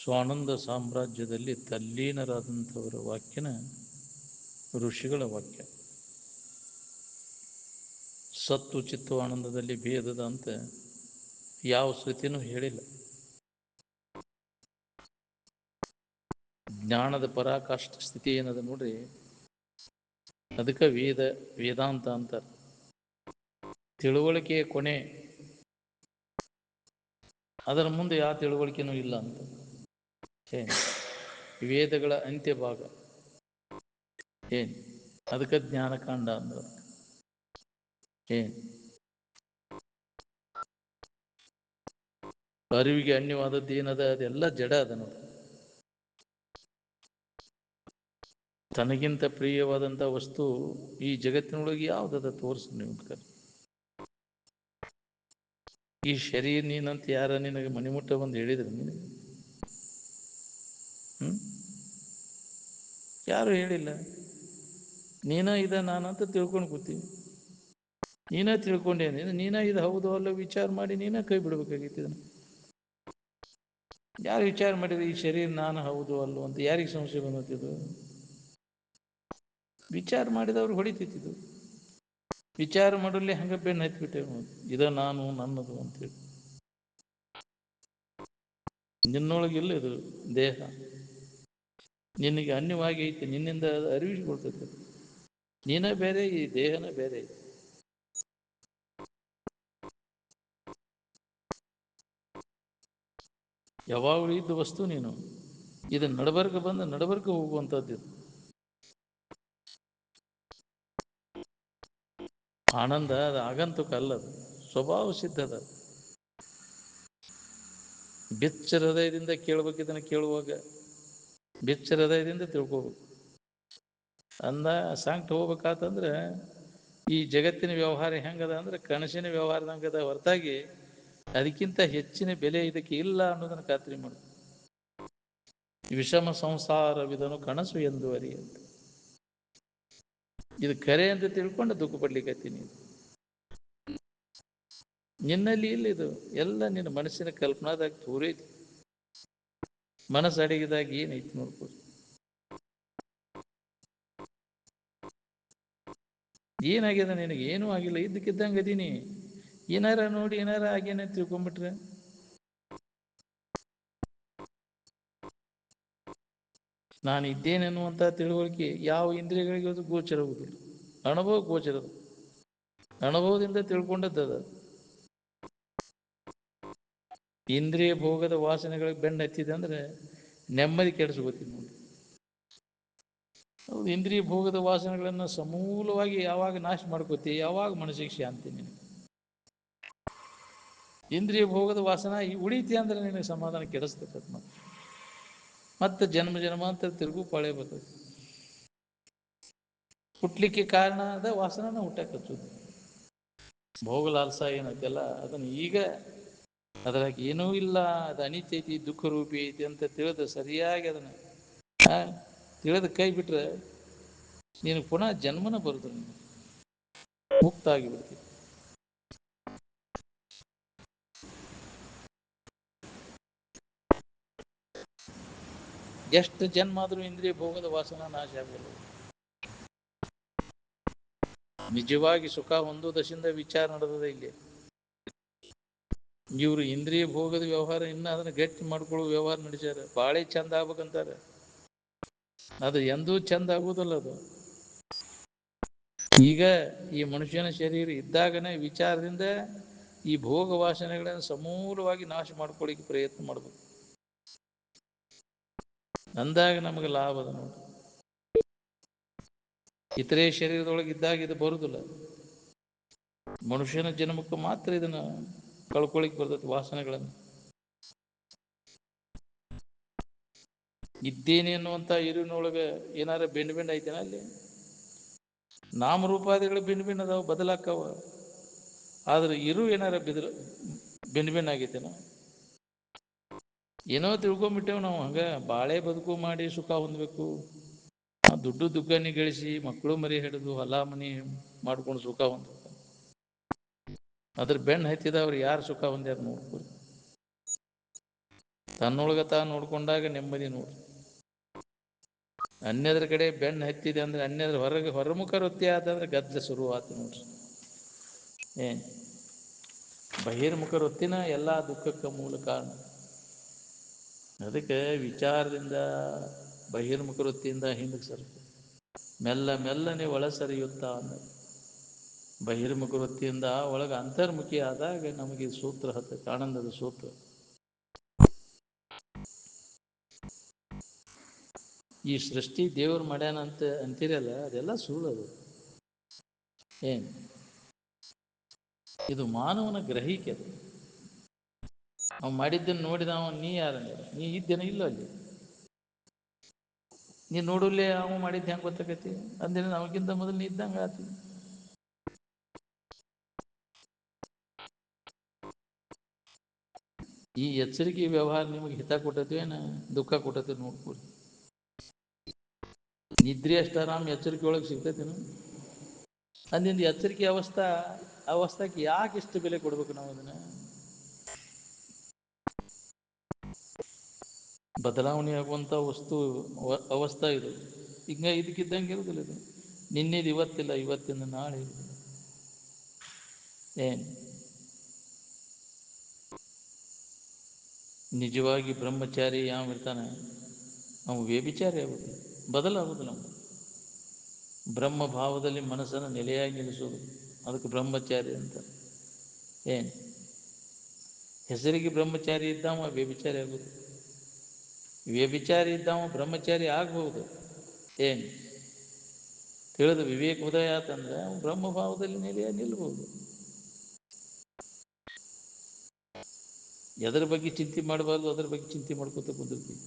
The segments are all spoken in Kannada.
ಸ್ವಾನಂದ ಸಾಮ್ರಾಜ್ಯದಲ್ಲಿ ತಲ್ಲೀನರಾದಂಥವರ ವಾಕ್ಯನ ಋಷಿಗಳ ವಾಕ್ಯ. ಸತ್ತು ಚಿತ್ತು ಆನಂದದಲ್ಲಿ ಭೇದದ ಅಂತ ಯಾವ ಶ್ರುತಿನೂ ಹೇಳಿಲ್ಲ. ಜ್ಞಾನದ ಪರಾಕಾಷ್ಠ ಸ್ಥಿತಿ ಏನದ ನೋಡ್ರಿ, ಅದಕ್ಕೆ ವೇದಾಂತ ಅಂತಾರೆ. ತಿಳುವಳಿಕೆಯ ಕೊನೆ, ಅದರ ಮುಂದೆ ಯಾವ ತಿಳುವಳಿಕೆನೂ ಇಲ್ಲ ಅಂತ. ವೇದಗಳ ಅಂತ್ಯ ಭಾಗ ಏನ್, ಅದಕ್ಕೆ ಜ್ಞಾನಕಾಂಡ ಅಂದ. ಏನ್ ಅರಿವಿಗೆ ಅನ್ಯವಾದದ್ದು ಏನದ, ಅದೆಲ್ಲ ಜಡ ಅದ ನೋಡಿ. ತನಗಿಂತ ಪ್ರಿಯವಾದಂಥ ವಸ್ತು ಈ ಜಗತ್ತಿನೊಳಗೆ ಯಾವುದದ ತೋರಿಸಿ ನೀವು. ಈ ಶರೀರ ನೀನಂತ ಯಾರ ನಿನಗೆ ಮಣಿಮುಟ್ಟ ಬಂದು ಹೇಳಿದ್ರು ನಿನಗೆ? ಯಾರು ಹೇಳಿಲ್ಲ. ನೀನ ಇದ ನಾನಂತ ತಿಳ್ಕೊಂಡು ಕೂತೀನಿ. ನೀನ ತಿಳ್ಕೊಂಡೇನೆ, ನೀನ ಇದು ಹೌದು ಅಲ್ಲ ವಿಚಾರ ಮಾಡಿ ನೀನ ಕೈ ಬಿಡ್ಬೇಕಾಗಿತ್ತು. ಇದನ್ನು ಯಾರು ವಿಚಾರ ಮಾಡಿದ್ರು? ಈ ಶರೀರ ನಾನು ಹೌದು ಅಲ್ಲೋ ಅಂತ ಯಾರಿಗೆ ಸಂಶಯ ಬಂದಿದ್ದು? ವಿಚಾರ ಮಾಡಿದವ್ರು ಹೊಡಿತಿದ್ದು. ವಿಚಾರ ಮಾಡಲಿ ಹಂಗೆ ಬೆನ್ನು ಹತ್ಬಿಟ್ಟೇವೆ, ಇದ ನಾನು ನನ್ನದು ಅಂತೇಳಿ. ನಿನ್ನೊಳಗಿಲ್ಲ ಇದು ದೇಹ, ನಿನಗೆ ಅನ್ಯವಾಗಿ ಐತಿ, ನಿನ್ನಿಂದ ಅರಿವಿಸ್ಕೊಳ್ತೈತೆ. ನೀನ ಬೇರೆ, ಈ ದೇಹನ ಬೇರೆ ಐತಿ. ಯಾವಾಗಲೂ ಇದ್ದ ವಸ್ತು ನೀನು. ಇದು ನಡಬರ್ಕ ಬಂದು ನಡಬರ್ಕ ಹೋಗುವಂಥದ್ದು. ಆನಂದ ಅದು ಆಗಂತುಕ ಅಲ್ಲದು, ಸ್ವಭಾವ ಸಿದ್ಧದ. ಬೆಚ್ಚ ಹೃದಯದಿಂದ ಕೇಳ್ಬೇಕು. ಇದನ್ನು ಕೇಳುವಾಗ ಬೆಚ್ಚ ಹೃದಯದಿಂದ ತಿಳ್ಕೋಬೇಕು. ಅಂದ ಸಾಂಕ್ಟ್ ಹೋಗ್ಬೇಕಾತಂದ್ರೆ ಈ ಜಗತ್ತಿನ ವ್ಯವಹಾರ ಹೆಂಗದ ಅಂದ್ರೆ ಕನಸಿನ ವ್ಯವಹಾರದಂಗದ ಹೊರತಾಗಿ ಅದಕ್ಕಿಂತ ಹೆಚ್ಚಿನ ಬೆಲೆ ಇದಕ್ಕೆ ಇಲ್ಲ ಅನ್ನೋದನ್ನು ಖಾತ್ರಿ ಮಾಡು. ವಿಷಮ ಸಂಸಾರವಿದನು ಕನಸು ಎಂದು ಅರಿಯಂತ. ಇದು ಕರೆ ಅಂತ ತಿಳ್ಕೊಂಡು ದುಃಖ ಪಡ್ಲಿಕ್ಕತ್ತೀನಿ. ನಿನ್ನಲ್ಲಿ ಇಲ್ಲ, ಇದು ಎಲ್ಲ ನಿನ್ನ ಮನಸ್ಸಿನ ಕಲ್ಪನಾದಾಗ ತೋರೈತಿ. ಮನಸ್ಸು ಅಡಗಿದಾಗ ಏನೈತಿ ನೋಡ್ಬೋದು. ಏನಾಗ್ಯದ ನಿನಗೆ? ಏನೂ ಆಗಿಲ್ಲ, ಇದ್ದಕ್ಕಿದ್ದಂಗೆ ಅದೀನಿ. ಏನಾರ ನೋಡಿ ಏನಾರ ಆಗೇನೆ ತಿಳ್ಕೊಂಬಿಟ್ರೆ ನಾನು ಇದ್ದೇನೆನ್ನುವಂಥ ತಿಳುವಳಿಕೆ ಯಾವ ಇಂದ್ರಿಯಗಳಿಗೆ ಅದು ಗೋಚರವುದಿಲ್ಲ. ಅನುಭವ ಗೋಚರದ, ಅನುಭವದಿಂದ ತಿಳ್ಕೊಂಡದ್ದದ. ಇಂದ್ರಿಯ ಭೋಗದ ವಾಸನೆಗಳಿಗೆ ಬೆನ್ನು ಹತ್ತಿದೆ ಅಂದ್ರೆ ನೆಮ್ಮದಿ ಕೆಡಿಸ್ಕೋತೀನಿ ನೋಡಿ. ಹೌದು, ಇಂದ್ರಿಯ ಭೋಗದ ವಾಸನೆಗಳನ್ನು ಸಮೂಲವಾಗಿ ಯಾವಾಗ ನಾಶ ಮಾಡ್ಕೋತಿ, ಯಾವಾಗ ಮನಸ್ಸಿಗೆ ಶಾಂತಿ. ನೀನು ಇಂದ್ರಿಯ ಭೋಗದ ವಾಸನ ಉಳಿತಿ ಅಂದ್ರೆ ನಿನಗೆ ಸಮಾಧಾನ ಕೆಡಿಸ್ತಕ್ಕಂಥ ಮತ್ತೆ ಜನ್ಮ ಜನ್ಮಾಂತರ ತಿರುಗು ಪಾಳೆ ಬರ್ತದೆ. ಹುಟ್ಲಿಕ್ಕೆ ಕಾರಣ ಅದ ವಾಸನ ಹುಟ್ಟಕ್ಕಚ್ಚುದು. ಭೋಗಲಾಲ್ಸ ಏನೈತೆಲ್ಲ ಅದನ್ನು ಈಗ ಅದ್ರಾಗ ಏನೂ ಇಲ್ಲ, ಅದು ಅನಿತ್ಯ ಐತಿ, ದುಃಖ ರೂಪಿ ಐತಿ ಅಂತ ತಿಳಿದು ಸರಿಯಾಗಿ ಅದನ್ನು ತಿಳಿದು ಕೈ ಬಿಟ್ರೆ ನೀನು ಪುನಃ ಜನ್ಮನ ಬರುದು, ನೀನು ಮುಕ್ತ ಆಗಿಬಿಡ್ತೀವಿ. ಎಷ್ಟು ಜನ್ಮ ಆದ್ರೂ ಇಂದ್ರಿಯ ಭೋಗದ ವಾಸನ ನಾಶ ಆಗಲ್ಲ. ನಿಜವಾಗಿ ಸುಖ ಹೊಂದೋದಶಿಂದ ವಿಚಾರ ನಡೆದದ ಇಲ್ಲಿ. ಇವರು ಇಂದ್ರಿಯ ಭೋಗದ ವ್ಯವಹಾರ ಇನ್ನು ಅದನ್ನ ಗಟ್ಟಿ ಮಾಡ್ಕೊಳ್ಳೋ ವ್ಯವಹಾರ ನಡೆಸ್ಯಾರ. ಬಾಳೆ ಚಂದ ಆಗ್ಬೇಕಂತಾರೆ, ಅದು ಎಂದೂ ಚಂದ ಆಗುವುದಲ್ಲ. ಅದು ಈಗ ಈ ಮನುಷ್ಯನ ಶರೀರ ಇದ್ದಾಗನೇ ವಿಚಾರದಿಂದ ಈ ಭೋಗ ವಾಸನೆಗಳನ್ನು ಸಮೂಲವಾಗಿ ನಾಶ ಮಾಡ್ಕೊಳ್ಳಿಕ್ಕೆ ಪ್ರಯತ್ನ ಮಾಡ್ಬೇಕು. ಅಂದಾಗ ನಮಗೆ ಲಾಭ ಅದ ನೋಡಿ. ಇತರೆ ಶರೀರದೊಳಗೆ ಇದ್ದಾಗ ಇದು ಬರುದಿಲ್ಲ. ಮನುಷ್ಯನ ಜನ್ಮಕ್ಕೆ ಮಾತ್ರ ಇದನ್ನ ಕಳ್ಕೊಳ್ಳಿಕ್ಕೆ ಬರ್ತೈತಿ ವಾಸನೆಗಳನ್ನು. ಇದ್ದೇನೆ ಅನ್ನುವಂಥ ಇರುವಿನೊಳಗೆ ಏನಾರ ಬೆಂಡ್ ಐತೇನ? ಅಲ್ಲಿ ನಾಮರೂಪಾದಿಗಳು ಬೆಂಡ್ ಅದಾವ, ಬದಲಾಕ್ಕವ. ಆದ್ರೆ ಇರು ಏನಾರ ಬೆಂಡ್ ಆಗೈತೇನ? ಏನೋ ತಿಳ್ಕೊಂಬಿಟ್ಟೇವ್ ನಾವು. ಹಂಗ ಬಾಳೆ ಬದುಕು ಮಾಡಿ ಸುಖ ಹೊಂದಬೇಕು, ದುಡ್ಡು ದುಗ್ಗನಿ ಗಳಿಸಿ ಮಕ್ಕಳು ಮರಿ ಹಿಡಿದು ಹೊಲ ಮನಿ ಮಾಡ್ಕೊಂಡು ಸುಖ ಹೊಂದಬೇಕು. ಅದ್ರ ಬೆನ್ನು ಹತ್ತಿದವ್ರು ಯಾರು ಸುಖ ಹೊಂದ್ಯಾರ ನೋಡ್ಕೊಳ್ಳಿ. ತನ್ನೊಳಗೆ ತಾನು ನೋಡ್ಕೊಂಡಾಗ ನೆಮ್ಮದಿ ನೋಡಿ. ಅನ್ಯದ್ರ ಕಡೆ ಬೆನ್ನು ಹತ್ತಿದೆ ಅಂದ್ರೆ, ಅನ್ಯದ್ರ ಹೊರಮುಖ ವೃತ್ತಿ ಆತಂದ್ರೆ ಗದ್ದಲ ಶುರುವಾತು ನೋಡ್ರಿ. ಏನು ಬಹಿರ್ಮುಖ ವೃತ್ತಿನ ಎಲ್ಲ ದುಃಖಕ್ಕೆ ಮೂಲ ಕಾರಣ. ಅದಕ್ಕೆ ವಿಚಾರದಿಂದ ಬಹಿರ್ಮುಖ ವೃತ್ತಿಯಿಂದ ಹಿಂದಕ್ಕೆ ಸರ್ ಮೆಲ್ಲ ಮೆಲ್ಲನೆ ಒಳ ಸರಿಯುತ್ತಾ ಅಂದ್ರೆ ಬಹಿರ್ಮುಖ ವೃತ್ತಿಯಿಂದ ಒಳಗೆ ಅಂತರ್ಮುಖಿ ಆದಾಗ ನಮಗೆ ಸೂತ್ರ ಹತ್ತಕ್ಕೆ, ಆನಂದದ ಸೂತ್ರ. ಈ ಸೃಷ್ಟಿ ದೇವ್ರು ಮಾಡ್ಯಾನ ಅಂತ ಅಂತೀರಲ್ಲ, ಅದೆಲ್ಲ ಸುಳ್ಳು. ಅದು ಏನು ಇದು ಮಾನವನ ಗ್ರಹಿಕೆ. ಅದು ಅವ್ ಮಾಡಿದ್ದನ್ನು ನೋಡಿದ ಅವ ನೀ ಯಾರಂದ, ನೀ ಇದ್ದೇನ ಇಲ್ಲ ಅಲ್ಲಿ. ನೀ ನೋಡಲ್ಲೇ ಅವ ಮಾಡಿದ್ದು ಹೆಂಗೆ ಗೊತ್ತಾಗತಿ ಅಂದ್ರೆ ನಮಗಿಂತ ಮೊದಲು ನೀ ಇದ್ದಂಗೆ ಆತಿ. ಈ ಎಚ್ಚರಿಕೆ ವ್ಯವಹಾರ ನಿಮಗೆ ಹಿತ ಕೊಟ್ಟತಿ ಏನ ದುಃಖ ಕೊಟ್ಟತಿ ನೋಡ್ಕೊಡಿ. ನಿದ್ರೆ ಅಷ್ಟು ಆರಾಮ್ ಎಚ್ಚರಿಕೆ ಒಳಗೆ ಸಿಗ್ತೈತೇನು? ಅಂದಿಂದ ಎಚ್ಚರಿಕೆ ಅವಸ್ಥಾಕ್ಕೆ ಯಾಕೆ ಇಷ್ಟು ಬೆಲೆ ಕೊಡ್ಬೇಕು ನಾವು? ಅದನ್ನ ಬದಲಾವಣೆ ಆಗುವಂಥ ಅವಸ್ಥಾ ಇದು. ಈಗ ಇದಕ್ಕಿದ್ದಂಗೆ ಇರುವುದಿಲ್ಲ. ಇದು ನಿನ್ನೆದು ಇವತ್ತಿಲ್ಲ, ಇವತ್ತಿಂದ ನಾಳೆ ಇರುವುದಿಲ್ಲ. ಏನು ನಿಜವಾಗಿ ಬ್ರಹ್ಮಚಾರಿ ಯಾವ ಇರ್ತಾನೆ ಅವನು ವ್ಯಭಿಚಾರಿ ಆಗುದಿಲ್ಲ, ಬದಲಾಗುದಿಲ್ಲ. ನಾವು ಬ್ರಹ್ಮ ಭಾವದಲ್ಲಿ ಮನಸ್ಸನ್ನು ನೆಲೆಯಾಗಿ ನಿಲ್ಲಿಸೋದು, ಅದಕ್ಕೆ ಬ್ರಹ್ಮಚಾರಿ ಅಂತ. ಏನು ಹೆಸರಿಗೆ ಬ್ರಹ್ಮಚಾರಿ ಇದ್ದಾವ ವ್ಯಭಿಚಾರಿ ಆಗುದು, ವ್ಯಭಿಚಾರಿ ಇದ್ದಾವ ಬ್ರಹ್ಮಚಾರಿ ಆಗ್ಬಹುದು. ಏನು ತಿಳಿದು ವಿವೇಕ ಉದಯ ಆತಂದ್ರೆ ಬ್ರಹ್ಮಭಾವದಲ್ಲಿ ನೆಲೆಯಾಗಿ ನಿಲ್ಬಹುದು. ಎದರ ಬಗ್ಗೆ ಚಿಂತೆ ಮಾಡಬಾರ್ದು ಅದ್ರ ಬಗ್ಗೆ ಚಿಂತೆ ಮಾಡ್ಕೋತ ಕುಂದಿರ್ತೀವಿ.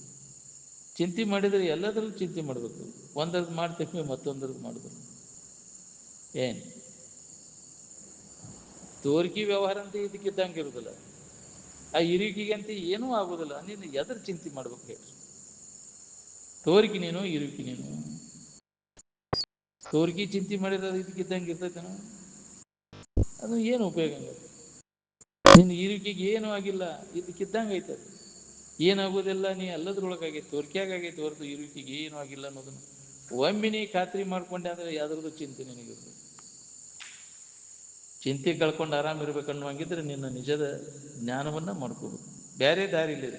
ಚಿಂತೆ ಮಾಡಿದರೆ ಎಲ್ಲದರಲ್ಲೂ ಚಿಂತೆ ಮಾಡಬೇಕು. ಒಂದರದ್ದು ಮಾಡ್ತೇವೆ ಮತ್ತೊಂದರದ್ದು ಮಾಡಿದ್ರು ಏನು ತೋರಿಕೆ ವ್ಯವಹಾರ ಅಂತ ಇದಕ್ಕಿದ್ದಂಗೆ ಇರುವುದಿಲ್ಲ. ಆ ಇರುವಿಕೆಗಂತ ಏನೂ ಆಗುದಿಲ್ಲ. ನೀನು ಎದ್ರ ಚಿಂತೆ ಮಾಡ್ಬೇಕು ಹೇಳಿ? ತೋರಿಕೆ ನೀನು, ಇರುವಿಕೆ ನೀನು. ತೋರಿಕೆ ಚಿಂತೆ ಮಾಡಿದ್ರೆ ಇದಕ್ಕಿದ್ದಂಗೆ ಇರ್ತೈತೇನ? ಅದು ಏನು ಉಪಯೋಗ? ನಿನ್ನ ಇರುವಿಕೆಗೆ ಏನೂ ಆಗಿಲ್ಲ, ಇದಕ್ಕಿದ್ದಂಗೆ ಐತದೆ. ಏನಾಗೋದಿಲ್ಲ, ನೀ ಎಲ್ಲದ್ರೊಳಗಾಗೈತಿ, ತೋರಿಕೆಯಾಗೈತಿ ಹೊರತು ಇರುವಿಕೆಗೆ ಏನೂ ಆಗಿಲ್ಲ ಅನ್ನೋದನ್ನು ಒಮ್ಮೆ ನೀ ಖಾತ್ರಿ ಮಾಡ್ಕೊಂಡೆ ಅಂದ್ರೆ ಯಾವ್ದ್ರದ್ದು ಚಿಂತೆ ನಿನಗಿರ್ತದೆ. ಚಿಂತೆ ಕಳ್ಕೊಂಡು ಆರಾಮಿರ್ಬೇಕನ್ನುವಂಗಿದ್ರೆ ನಿನ್ನ ನಿಜದ ಜ್ಞಾನವನ್ನ ಮಾಡ್ಕೋಬೇಕು. ಬೇರೆ ದಾರಿ ಇಲ್ಲ.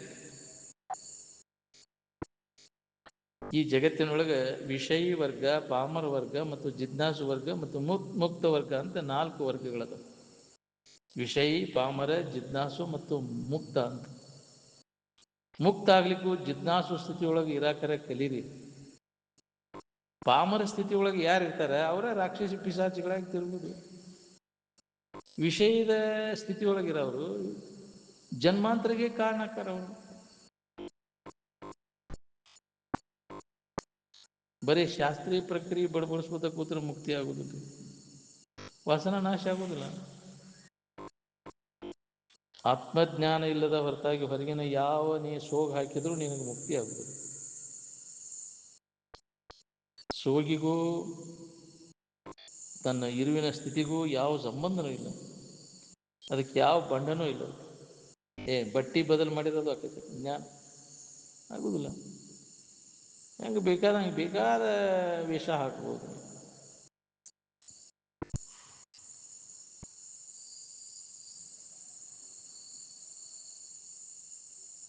ಈ ಜಗತ್ತಿನೊಳಗೆ ವಿಷಯಿ ವರ್ಗ, ಪಾಮರ ವರ್ಗ ಮತ್ತು ಜಿಜ್ಞಾಸು ವರ್ಗ ಮತ್ತು ಮುಕ್ತ ವರ್ಗ ಅಂತ 4 ವರ್ಗಗಳದ. ವಿಷಯಿ, ಪಾಮರ, ಜಿಜ್ಞಾಸು ಮತ್ತು ಮುಕ್ತ ಅಂತ. ಮುಕ್ತ ಆಗ್ಲಿಕ್ಕೂ ಜಿಜ್ಞಾಸು ಸ್ಥಿತಿಯೊಳಗೆ ಇರಾಕರ ಕಲೀರಿ. ಪಾಮರ ಸ್ಥಿತಿ ಒಳಗೆ ಯಾರು ಇರ್ತಾರೆ ಅವರ ರಾಕ್ಷಸಿ ಪಿಶಾಚಿಗಳಾಗಿ ತಿರುಗುದು. ವಿಷಯದ ಸ್ಥಿತಿಯೊಳಗಿರೋರು ಜನ್ಮಾಂತರಿಗೆ ಕಾರಣಕ್ಕಾರ. ಅವರು ಬರೀ ಶಾಸ್ತ್ರೀಯ ಪ್ರಕ್ರಿಯೆ ಬಡಬಡಿಸ್ಬೋದ ಕೂತ್ರೆ ಮುಕ್ತಿ ಆಗುದಿಲ್ಲ, ವಾಸನ ನಾಶ ಆಗುದಿಲ್ಲ. ಆತ್ಮಜ್ಞಾನ ಇಲ್ಲದ ಹೊರತಾಗಿ ಹೊರಗಿನ ಯಾವ ನೀ ಸೋಗ ಹಾಕಿದ್ರೂ ನಿನಗೆ ಮುಕ್ತಿ ಆಗುದಿಲ್ಲ. ಸೋಗಿಗೂ ತನ್ನ ಇರುವಿನ ಸ್ಥಿತಿಗೂ ಯಾವ ಸಂಬಂಧನೂ ಇಲ್ಲ, ಅದಕ್ಕೆ ಯಾವ ಬಂಧನೂ ಇಲ್ಲ. ಬಟ್ಟಿ ಬದಲು ಮಾಡಿರೋದು ಆಕೈತೆ, ಜ್ಞಾನ ಆಗುದಿಲ್ಲ. ಹೆಂಗೆ ಬೇಕಾದ ವೇಷ ಹಾಕ್ಬೋದು.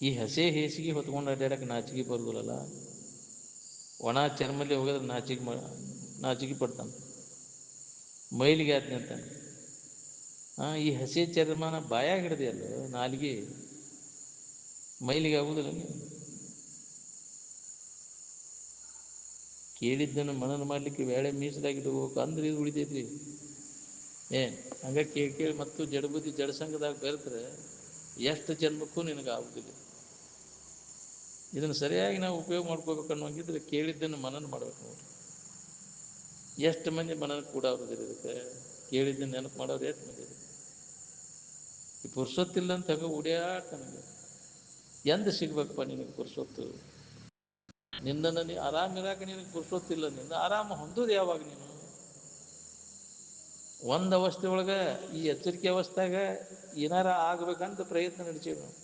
ಈ ಹಸೆ ಹೇಸಿಗೆ ಹೊತ್ಕೊಂಡು ಅಡ್ಡಾಡಕ್ಕೆ ನಾಚಿಕೆ ಬರುದಿಲ್ಲಲ್ಲ, ಒಣ ಚರ್ಮಲ್ಲಿ ಹೋಗೋದ್ರೆ ನಾಚಿಕೆ ಪಡ್ತಾನೆ, ಮೈಲಿಗೆ ಆತ್ನಿ ಅಂತಾನೆ. ಈ ಹಸಿ ಚರ್ಮನ ಬಾಯಾಗ ಹಿಡ್ದೆಯಲ್ಲ, ನಾಲಿಗೆ ಮೈಲಿಗೆ ಆಗುದಿಲ್ಲ. ನೀವು ಕೇಳಿದ್ದನ್ನು ಮನನ ಮಾಡ್ಲಿಕ್ಕೆ ವೇಳೆ ಮೀಸಲಾಗಿಡ್ಬೇಕು ಅಂದ್ರೆ ಇದು ಉಳಿತೈತ್ರಿ. ಹಂಗ ಕೇಳಿ ಮತ್ತು ಜಡಬುದ್ಧಿ ಜಡಸಂಗದಾಗ ಬೆರೆತ್ರೆ ಎಷ್ಟು ಜನ್ಮಕ್ಕೂ ನಿನಗಾಗುದಿಲ್ಲ. ಇದನ್ನು ಸರಿಯಾಗಿ ನಾವು ಉಪಯೋಗ ಮಾಡ್ಕೋಬೇಕು ಅನ್ನೋಂಗಿದ್ರೆ ಕೇಳಿದ್ದನ್ನು ಮನನ ಮಾಡ್ಬೇಕು. ನೋಡಿ ಎಷ್ಟು ಮಂದಿ ಮನನ ಕೂಡ ಆಗುದಿಲ್ಲ ಇದಕ್ಕೆ. ಕೇಳಿದ್ದನ್ನು ನೆನಪು ಮಾಡೋರು ಎಷ್ಟು ಮಂದಿ? ಈ ಪುರುಸೊತ್ತಿಲ್ಲ ಅಂತ ಹಂಗ ಉಡಿಯಾಟ. ನನಗೆ ಎಂದ ಸಿಗ್ಬೇಕಪ್ಪ ನಿನಗೆ ಪುರುಸೊತ್ತು? ನಿನ್ನನ್ನು ನೀ ಆರಾಮಿರಾಕ ನಿನಗೆ ಪುರುಸೊತ್ತಿಲ್ಲ. ನಿನ್ನ ಆರಾಮ ಹೊಂದೋದು ಯಾವಾಗ? ನೀನು ಒಂದು ಅವಸ್ಥೆ ಒಳಗೆ, ಈ ಎಚ್ಚರಿಕೆ ಅವಸ್ಥೆಗ ಏನಾರ ಆಗ್ಬೇಕಂತ ಪ್ರಯತ್ನ ನಡೆಸೀವಿ ನಾವು.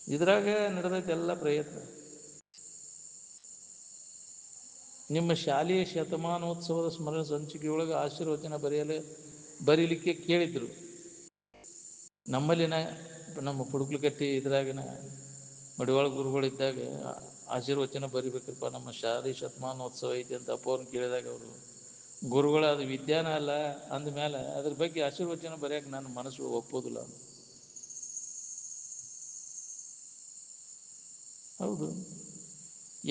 ಇದ್ರಾಗ ನಡೆದೈತೆ ಎಲ್ಲ ಪ್ರಯತ್ನ. ನಿಮ್ಮ ಶಾಲೆಯ ಶತಮಾನೋತ್ಸವದ ಸ್ಮರಣ ಸಂಚಿಕೆಯೊಳಗೆ ಆಶೀರ್ವಚನ ಬರೀಲಿಕ್ಕೆ ಕೇಳಿದ್ರು. ನಮ್ಮಲ್ಲಿನ ನಮ್ಮ ಪುಡುಕ್ಲಕಟ್ಟಿ ಇದ್ರಾಗಿನ ಮಡಿವಾಳ ಗುರುಗಳಿದ್ದಾಗ ಆಶೀರ್ವಚನ ಬರಿಬೇಕಪ್ಪ, ನಮ್ಮ ಶಾಲೆ ಶತಮಾನೋತ್ಸವ ಐತಿ ಅಂತ ಅಪ್ಪವ್ರನ್ನ ಕೇಳಿದಾಗ ಅವರು ಗುರುಗಳು ಅದು ವಿದ್ಯಾನ ಅಲ್ಲ ಅಂದಮೇಲೆ ಅದ್ರ ಬಗ್ಗೆ ಆಶೀರ್ವಚನ ಬರೆಯಕ್ಕೆ ನನ್ನ ಮನಸ್ಸು ಒಪ್ಪೋದಿಲ್ಲ. ಹೌದು,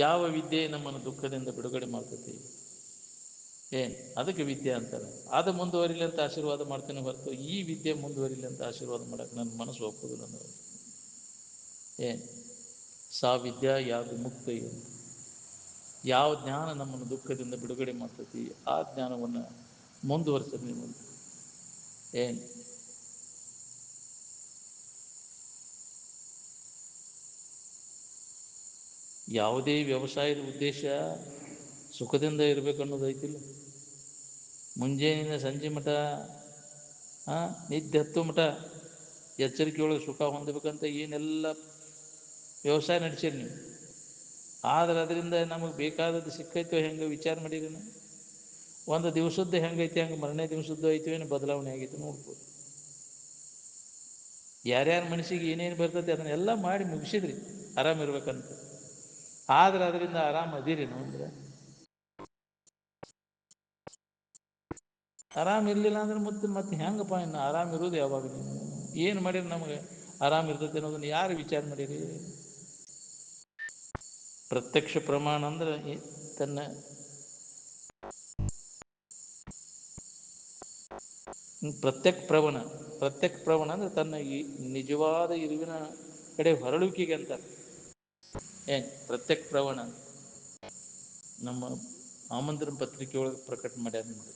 ಯಾವ ವಿದ್ಯೆ ನಮ್ಮನ್ನು ದುಃಖದಿಂದ ಬಿಡುಗಡೆ ಮಾಡ್ತೈತಿ? ಅದಕ್ಕೆ ವಿದ್ಯೆ ಅಂತಾರೆ. ಅದು ಮುಂದುವರಿಲಿ ಅಂತ ಆಶೀರ್ವಾದ ಮಾಡ್ತೇನೆ ಹೊರತು ಈ ವಿದ್ಯೆ ಮುಂದುವರಿಲಿ ಅಂತ ಆಶೀರ್ವಾದ ಮಾಡಕ್ಕೆ ನನ್ನ ಮನಸ್ಸು ಒಪ್ಪೋದಿಲ್ಲ. ಸಾ ವಿದ್ಯಾ ಯಾವುದು ಮುಕ್ತ ಅಂತ. ಯಾವ ಜ್ಞಾನ ನಮ್ಮನ್ನು ದುಃಖದಿಂದ ಬಿಡುಗಡೆ ಮಾಡ್ತೈತಿ ಆ ಜ್ಞಾನವನ್ನು ಮುಂದುವರಿಸೋದು ನೀವು. ಯಾವುದೇ ವ್ಯವಸಾಯದ ಉದ್ದೇಶ ಸುಖದಿಂದ ಇರಬೇಕನ್ನೋದೈತಿಲ್ಲ. ಮುಂಜಾನಿಂದ ಸಂಜೆ ಮಠ ನಿದ್ದೆ ಹತ್ತು ಮಠ ಎಚ್ಚರಿಕೆಯೊಳಗೆ ಸುಖ ಹೊಂದಬೇಕಂತ ಏನೆಲ್ಲ ವ್ಯವಸಾಯ ನಡೆಸಿರಿ ನೀವು. ಆದ್ರೆ ಅದರಿಂದ ನಮಗೆ ಬೇಕಾದದ್ದು ಸಿಕ್ಕೈತೋ ಹೆಂಗೆ ವಿಚಾರ ಮಾಡಿರಿ ನೀವು. ಒಂದು ದಿವಸದ್ದು ಹೆಂಗೈತಿ ಹಂಗೆ ಮರನೇ ದಿವಸದ್ದು ಐತೋ ಏನು ಬದಲಾವಣೆ ಆಗೈತೆ ನೋಡ್ಬೋದು. ಯಾರ್ಯಾರ ಮನಸ್ಸಿಗೆ ಏನೇನು ಬರ್ತೈತೆ ಅದನ್ನೆಲ್ಲ ಮಾಡಿ ಮುಗಿಸಿದ್ರಿ ಆರಾಮಿರ್ಬೇಕಂತ. ಆದ್ರೆ ಅದರಿಂದ ಆರಾಮ ಅದೀರೇನು ಅಂದ್ರೆ ಆರಾಮ ಇರಲಿಲ್ಲ ಅಂದ್ರೆ ಮತ್ತೆ ಹೆಂಗಪ್ಪ ಇನ್ನು ಆರಾಮ ಇರೋದು ಯಾವಾಗ? ನೀವು ಏನು ಮಾಡಿರಿ ನಮಗೆ ಆರಾಮ ಇರ್ತೈತೆ ಅನ್ನೋದನ್ನ ಯಾರು ವಿಚಾರ ಮಾಡಿರಿ? ಪ್ರತ್ಯಕ್ಷ ಪ್ರಮಾಣ ಅಂದ್ರೆ ತನ್ನ ಪ್ರತ್ಯಕ್ ಪ್ರವಣ ಅಂದ್ರೆ ತನ್ನ ಈ ನಿಜವಾದ ಇರುವಿನ ಕಡೆ ಹೊರಳುವಿಕೆಗೆ ಅಂತ ಪ್ರತ್ಯಕ್ ಪ್ರವಣ. ನಮ್ಮ ಆಮಂತ್ರಣ ಪತ್ರಿಕೆ ಒಳಗೆ ಪ್ರಕಟ ಮಾಡ್ಯಾರ ನೋಡಿ.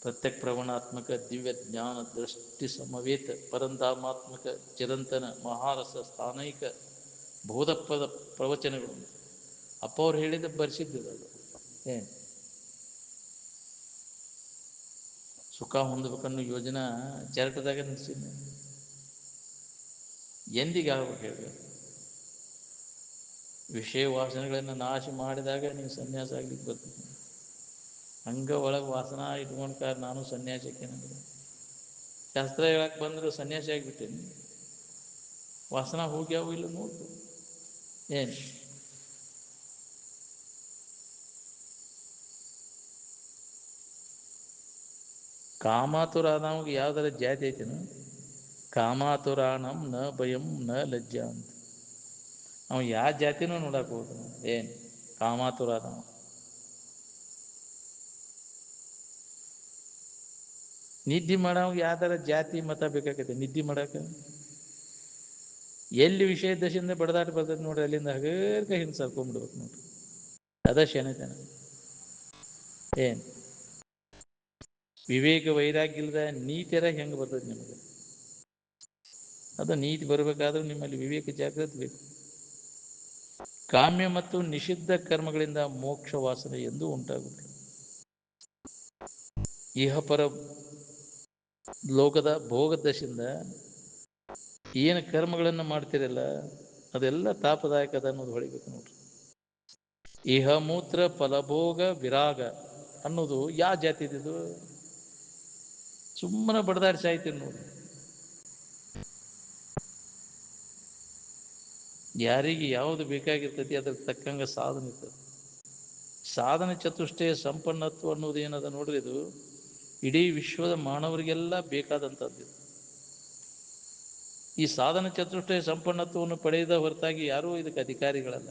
ಪ್ರತ್ಯಕ್ ಪ್ರವಣಾತ್ಮಕ ದಿವ್ಯ ಜ್ಞಾನ ದೃಷ್ಟಿ ಸಮವೇತ ಪರಂಧಾಮಾತ್ಮಕ ಚಿರಂತನ ಮಹಾರಸ ಸ್ಥಾನೈಕ ಬೋಧಪದ ಪ್ರವಚನಗಳು ಅಪ್ಪ ಅವ್ರು ಹೇಳಿದ ಬರ್ಸಿದ್ದರು. ಅದು ಸುಖ ಹೊಂದಬೇಕನ್ನೋ ಯೋಜನಾ ಚರಟದಾಗ ನಡೆಸಿದ್ದೆ. ಎಂದಿಗೆ ಆಗ್ಬೇಕು ಹೇಳಿ? ವಿಷಯ ವಾಸನೆಗಳನ್ನು ನಾಶ ಮಾಡಿದಾಗ ನೀವು ಸನ್ಯಾಸ ಆಗ್ಲಿಕ್ಕೆ ಬರ್ತೀನಿ. ಹಂಗ ಒಳಗೆ ವಾಸನ ಇಟ್ಕೊಂಡ್ಕಾರ ನಾನು ಸನ್ಯಾಸಕ್ಕೆ ಶಾಸ್ತ್ರ ಹೇಳಕ್ಕೆ ಬಂದ್ರೆ ಸನ್ಯಾಸಿ ಆಗಿಬಿಟ್ಟೇನೆ. ವಾಸನ ಹೋಗ್ಯಾವು ಇಲ್ಲ ನೋಡ್ತು. ಕಾಮಾತುರಾನಮ್ಗೆ ಯಾವ್ದಾರ ಜಾತಿ ಐತೇನು? ಕಾಮಾತುರಾಣಂ ನ ಭಯಂ ನ ಲಜ್ಜಾ ಅಂತ. ಅವ ಯಾವ ಜಾತಿನೂ ನೋಡಕ್ ಹೋದ. ಕಾಮಾತುರಾನ ನಿದ್ದೆ ಮಾಡವ ಯಾವ್ದಾರ ಜಾತಿ ಮತ ಬೇಕಾಗೈತೆ ನಿದ್ದೆ ಮಾಡಕ? ಎಲ್ಲಿ ವಿಷಯ ದಶೆಯಿಂದ ಬಡದಾಟ ಬರ್ತೈತೆ ನೋಡ್ರಿ, ಅಲ್ಲಿಂದ ಹಗರ್ಕ ಹಿಂದೆ ಸರ್ಕೊಂಡ್ಬಿಡ್ಬೇಕು ನೋಡ್ರಿ. ಅದ ಶನಿತನ. ವಿವೇಕ ವೈರಾಗ್ಯ ಇಲ್ಲದ ನೀತಿಯರ ಹೆಂಗೆ ಬರ್ತದೆ ನಿಮಗೆ? ಅದು ನೀತಿ ಬರಬೇಕಾದ್ರೂ ನಿಮ್ಮಲ್ಲಿ ವಿವೇಕ ಜಾಗೃತಿ ಬೇಕು. ಕಾಮ್ಯ ಮತ್ತು ನಿಷಿದ್ಧ ಕರ್ಮಗಳಿಂದ ಮೋಕ್ಷ ವಾಸನೆ ಎಂದೂ ಉಂಟಾಗುತ್ತೆ. ಇಹಪರ ಲೋಕದ ಭೋಗದಶಿಂದ ಏನು ಕರ್ಮಗಳನ್ನು ಮಾಡ್ತಿರಲ್ಲ ಅದೆಲ್ಲ ತಾಪದಾಯಕದ ಅನ್ನೋದು ಹೊಳಿಬೇಕು ನೋಡ್ರಿ. ಇಹ ಮೂತ್ರ ಫಲಭೋಗ ವಿರಾಗ ಅನ್ನೋದು ಯಾವ ಜಾತಿದು? ಸುಮ್ಮನೆ ಬಡದಾಡಿ ಸಾಯ್ತೀರಿ ನೋಡ್ರಿ. ಯಾರಿಗೆ ಯಾವುದು ಬೇಕಾಗಿರ್ತೈತಿ ಅದ್ರ ತಕ್ಕಂಗ ಸಾಧನೆ ಇರ್ತದೆ. ಸಾಧನ ಚತುಷ್ಟಯ ಸಂಪನ್ನತ್ವ ಅನ್ನೋದು ಏನದ ನೋಡ್ರಿ, ಇದು ಇಡೀ ವಿಶ್ವದ ಮಾನವರಿಗೆಲ್ಲ ಬೇಕಾದಂಥದ್ದು. ಈ ಸಾಧನ ಚತುಷ್ಟಯ ಸಂಪನ್ನತ್ವವನ್ನು ಪಡೆಯದ ಹೊರತಾಗಿ ಯಾರೂ ಇದಕ್ಕೆ ಅಧಿಕಾರಿಗಳಲ್ಲ.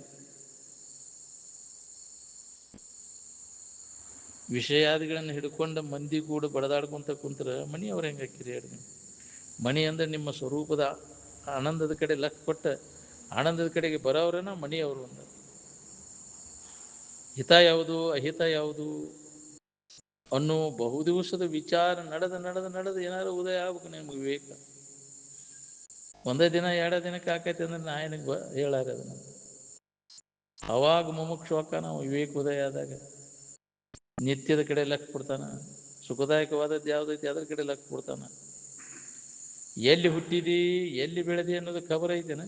ವಿಷಯಾದಿಗಳನ್ನು ಹಿಡ್ಕೊಂಡ ಮಂದಿ ಕೂಡ ಬಡದಾಡ್ಕೊಂತ ಕುಂತರ ಮಣಿ ಅವ್ರು ಹೆಂಗೆ ಹಾಕಿರಿ ಹೇಳಿ? ಮಣಿ ಅಂದ್ರೆ ನಿಮ್ಮ ಸ್ವರೂಪದ ಆನಂದದ ಕಡೆ ಲಕ್ಷ್ಯ ಕೊಟ್ಟ ಆನಂದದ ಕಡೆಗೆ ಬರೋವ್ರನ್ನ ಮಣಿಯವರು ಅಂದ. ಹಿತ ಯಾವುದು ಅಹಿತ ಯಾವುದು ಅನ್ನೋ ಬಹುದಿವಸದ ವಿಚಾರ ನಡೆದ ಏನಾದ್ರು ಉದಯ ಆಗ್ಬೇಕು ನಿಮ್ಗೆ ವಿವೇಕ. ಒಂದೇ ದಿನ 2 ದಿನಕ್ಕೆ ಆಕೈತೆ ಅಂದ್ರೆ ನಾ ಏನಕ್ಕೆ ಹೇಳಾರ ಅದನ್ನ? ಅವಾಗ ಮುಮುಕ್ಷುವಕ್ಕ ನಾವು ವಿವೇಕ ಉದಯ ಆದಾಗ ನಿತ್ಯದ ಕಡೆ ಲಕ್ಷ್ಯ ಕೊಡ್ತಾನ. ಸುಖದಾಯಕವಾದದ್ದು ಯಾವುದೈತಿ ಅದ್ರ ಕಡೆ ಲಕ್ಷ್ಯ ಕೊಡ್ತಾನ. ಎಲ್ಲಿ ಹುಟ್ಟಿದಿ ಎಲ್ಲಿ ಬೆಳೆದಿ ಅನ್ನೋದು ಖಬರ್ ಐತೇನ?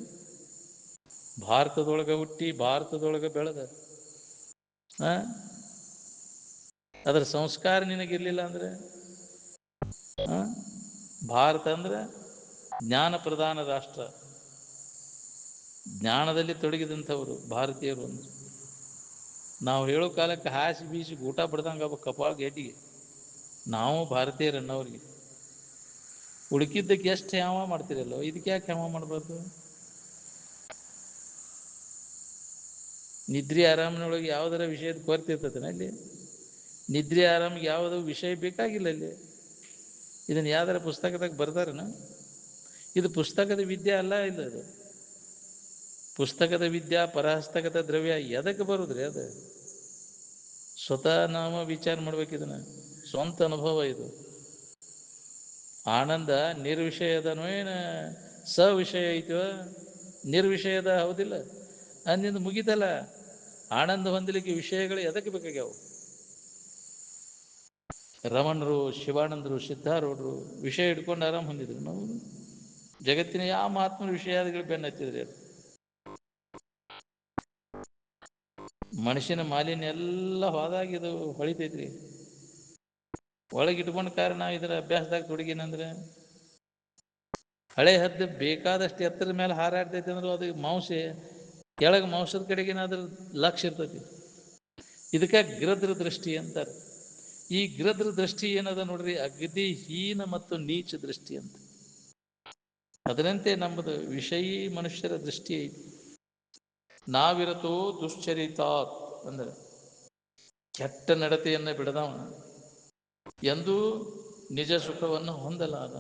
ಭಾರತದೊಳಗೆ ಹುಟ್ಟಿ ಭಾರತದೊಳಗೆ ಬೆಳೆದ ಅದರ ಸಂಸ್ಕಾರ ನಿನಗಿರ್ಲಿಲ್ಲ ಅಂದ್ರೆ ಭಾರತ ಅಂದ್ರೆ ಜ್ಞಾನ ಪ್ರಧಾನ ರಾಷ್ಟ್ರ, ಜ್ಞಾನದಲ್ಲಿ ತೊಡಗಿದಂಥವರು ಭಾರತೀಯರು ಅಂದ್ರೆ. ನಾವು ಹೇಳೋ ಕಾಲಕ್ಕೆ ಹಾಸಿ ಬೀಸಿ ಊಟ ಬಿಡ್ದಂಗೆ ಅವ ಕಪಾಳ ಗೇಟಿಗೆ ನಾವು ಭಾರತೀಯರನ್ನವ್ರಿಗೆ ಉಳುಕಿದ್ದಕ್ಕೆ ಎಷ್ಟು ಹೇಮ ಮಾಡ್ತಿರಲ್ಲೋ, ಇದಕ್ಕೆ ಯಾಕೆ ಹೇಮ ಮಾಡಬಾರ್ದು? ನಿದ್ರಿ ಆರಾಮಿನೊಳಗೆ ಯಾವುದರ ವಿಷಯದ ಕೊರತೆ ಇರ್ತೈತೇನೆ ಅಲ್ಲಿ? ನಿದ್ರಿ ಆರಾಮಿಗೆ ಯಾವುದೋ ವಿಷಯ ಬೇಕಾಗಿಲ್ಲ ಅಲ್ಲಿ. ಇದನ್ನು ಯಾವ್ದಾರ ಪುಸ್ತಕದಾಗ ಬರ್ದಾರನ? ಇದು ಪುಸ್ತಕದ ವಿದ್ಯೆ ಅಲ್ಲ, ಇಲ್ಲ ಅದು ಪುಸ್ತಕದ ವಿದ್ಯಾ ಪರಹಸ್ತಗತ ದ್ರವ್ಯ ಎದಕ್ಕೆ ಬರುದ್ರಿ? ಅದು ಸ್ವತಃ ನಾವು ವಿಚಾರ ಮಾಡ್ಬೇಕಿದನ್ನ, ಸ್ವಂತ ಅನುಭವ ಇದು. ಆನಂದ ನಿರ್ವಿಷಯದನೋ ಏನು ಸವಿಷಯ ಐತೋ? ನಿರ್ವಿಷಯದ ಹೌದಿಲ್ಲ, ಅಂದಿಂದ ಮುಗಿತಲ್ಲ. ಆನಂದ ಹೊಂದಲಿಕ್ಕೆ ವಿಷಯಗಳು ಎದಕ್ಕೆ ಬೇಕಾಗ್ಯಾವು? ರಮಣರು, ಶಿವಾನಂದರು, ಸಿದ್ಧಾರೂಢರು ವಿಷಯ ಹಿಡ್ಕೊಂಡು ಆರಾಮ್ ಹೊಂದಿದ್ರು. ನಾವು ಜಗತ್ತಿನ ಯಾವ ಮಹಾತ್ಮನ ವಿಷಯಗಳು ಬೆನ್ನ ಹತ್ತಿದ್ರಿ? ಮನುಷ್ಯನ ಮಾಲಿನ್ಯ ಎಲ್ಲ ಹೋದಾಗಿದು ಹೊಳಿತೈತ್ರಿ. ಒಳಗಿಟ್ಕೊಂಡ ಕಾರಣ ಇದರ ಅಭ್ಯಾಸದಾಗ ತೊಡಗಿನಂದ್ರೆ ಹಳೆ ಹದ್ದು ಬೇಕಾದಷ್ಟು ಎತ್ತರ ಮೇಲೆ ಹಾರಾಡ್ತೈತಿ ಅಂದ್ರೆ ಅದು ಮಾಂಸ ಕೆಳಗೆ ಮಾಂಸದ ಕಡೆಗೇನಾದ್ರೂ ಲಕ್ಷ್ಯ ಇರ್ತೈತಿ. ಇದಕ್ಕೆ ಗೃದ್ರ ದೃಷ್ಟಿ ಅಂತಾರೆ. ಈ ಗೃದ್ರ ದೃಷ್ಟಿ ಏನದ ನೋಡ್ರಿ, ಅಗದಿ ಹೀನ ಮತ್ತು ನೀಚ ದೃಷ್ಟಿ ಅಂತ. ಅದರಂತೆ ನಮ್ಮದು ವಿಷಯೀ ಮನುಷ್ಯರ ದೃಷ್ಟಿ ಐತಿ. ನಾವಿರತೋ ದುಶ್ಚರಿತಾತ್ ಅಂದ್ರೆ ಕೆಟ್ಟ ನಡತೆಯನ್ನು ಬಿಡದವ ಎಂದೂ ನಿಜ ಸುಖವನ್ನು ಹೊಂದಲಾದ.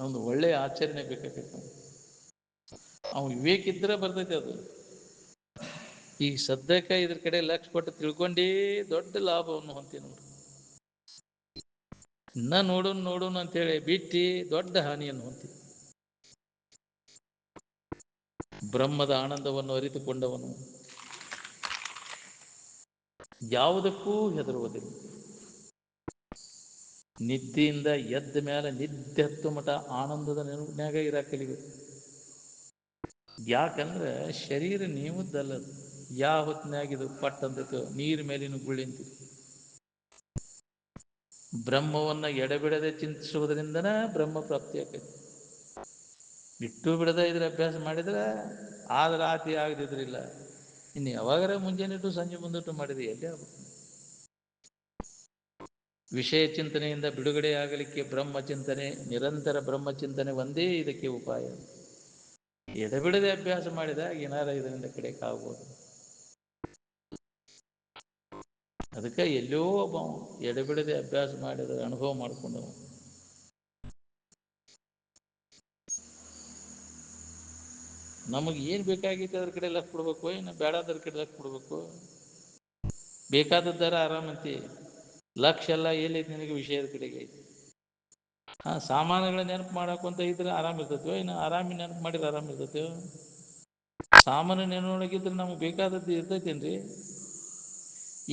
ಒಂದು ಒಳ್ಳೆಯ ಆಚರಣೆ ಬೇಕಾಗೈತೆ. ಅವನು ವಿವೇಕ ಇದ್ರೆ ಬರ್ತೈತೆ ಅದು. ಈಗ ಸದ್ಯಕ್ಕೆ ಇದ್ರ ಕಡೆ ಲಕ್ಷ ಕೊಟ್ಟು ತಿಳ್ಕೊಂಡೇ ದೊಡ್ಡ ಲಾಭವನ್ನು ಹೊಂತೀವಿ ನೋಡ್ರಿ. ಇನ್ನ ನೋಡೋಣ ಅಂತೇಳಿ ಬಿಟ್ಟು ದೊಡ್ಡ ಹಾನಿಯನ್ನು ಹೊಂತೀವಿ. ಬ್ರಹ್ಮದ ಆನಂದವನ್ನು ಅರಿತುಕೊಂಡವನು ಯಾವುದಕ್ಕೂ ಹೆದರುವುದಿಲ್ಲ. ನಿದ್ದೆಯಿಂದ ಎದ್ದ ಮೇಲೆ ನಿದ್ದೆ ಹತ್ತು ಮಠ ಆನಂದದ ನೆನಪಿನಾಗ ಇರಾಕಲಿಬೇಕು. ಯಾಕಂದ್ರೆ ಶರೀರ ನೀವದ್ದಲ್ಲದು. ಯಾವ ಹೊತ್ತಿನಾಗಿದು ಪಟ್ಟಂತ ನೀರ್ ಮೇಲಿನ ಗುಳಿಂತಿ. ಬ್ರಹ್ಮವನ್ನ ಎಡೆಬಿಡದೆ ಚಿಂತಿಸುವುದರಿಂದನ ಬ್ರಹ್ಮ ಪ್ರಾಪ್ತಿ ಆಕೈತಿ. ಬಿಟ್ಟು ಬಿಡದೆ ಇದ್ರ ಅಭ್ಯಾಸ ಮಾಡಿದ್ರೆ ಆದ್ರೆ ಆತಿ ಆಗದಿದ್ರಿಲ್ಲ. ಇನ್ನು ಯಾವಾಗಾರ ಮುಂಜಾನಿಟ್ಟು ಸಂಜೆ ಮುಂದಿಟ್ಟು ಮಾಡಿದ್ರೆ ಎಲ್ಲಿ ಆಗುತ್ತೆ? ವಿಷಯ ಚಿಂತನೆಯಿಂದ ಬಿಡುಗಡೆ ಆಗಲಿಕ್ಕೆ ಬ್ರಹ್ಮಚಿಂತನೆ, ನಿರಂತರ ಬ್ರಹ್ಮಚಿಂತನೆ ಒಂದೇ ಇದಕ್ಕೆ ಉಪಾಯ. ಎಡೆಬಿಡದೆ ಅಭ್ಯಾಸ ಮಾಡಿದಾಗ ಏನಾರ ಇದರಿಂದ ಕಡೆಕಾಗ್ಬೋದು. ಅದಕ್ಕೆ ಎಲ್ಲೋ ಒಬ್ಬ ಎಡೆಬಿಡದೆ ಅಭ್ಯಾಸ ಮಾಡಿದ ಅನುಭವ ಮಾಡಿಕೊಂಡವ. ನಮಗೆ ಏನು ಬೇಕಾಗಿತ್ತು ಅದ್ರ ಕಡೆ ಲಕ್ಷ ಕೊಡ್ಬೇಕು, ಇನ್ನು ಬೇಡಾದ್ರ ಕಡೆ ಲಕ್ಷ ಕೊಡ್ಬೇಕು. ಬೇಕಾದದ್ದಾರ ಆರಾಮಂತಿ. ಲಕ್ಷ ಎಲ್ಲ ಎಲ್ಲೈತಿ ನಿನಗೆ ವಿಷಯದ ಕಡೆಗೆ ಐತಿ. ಸಾಮಾನುಗಳ ನೆನಪು ಮಾಡಕ್ಕಂತ ಇದ್ರೆ ಆರಾಮ ಇರ್ತೈತೋ, ಇನ್ನು ಆರಾಮಿ ನೆನಪು ಮಾಡಿದ್ರೆ ಆರಾಮ ಇರ್ತೈತೋ? ಸಾಮಾನ್ಯ ನೆನಪೊಳಗಿದ್ರೆ ನಮಗೆ ಬೇಕಾದದ್ದು ಇರ್ತೈತೇನ್ರಿ?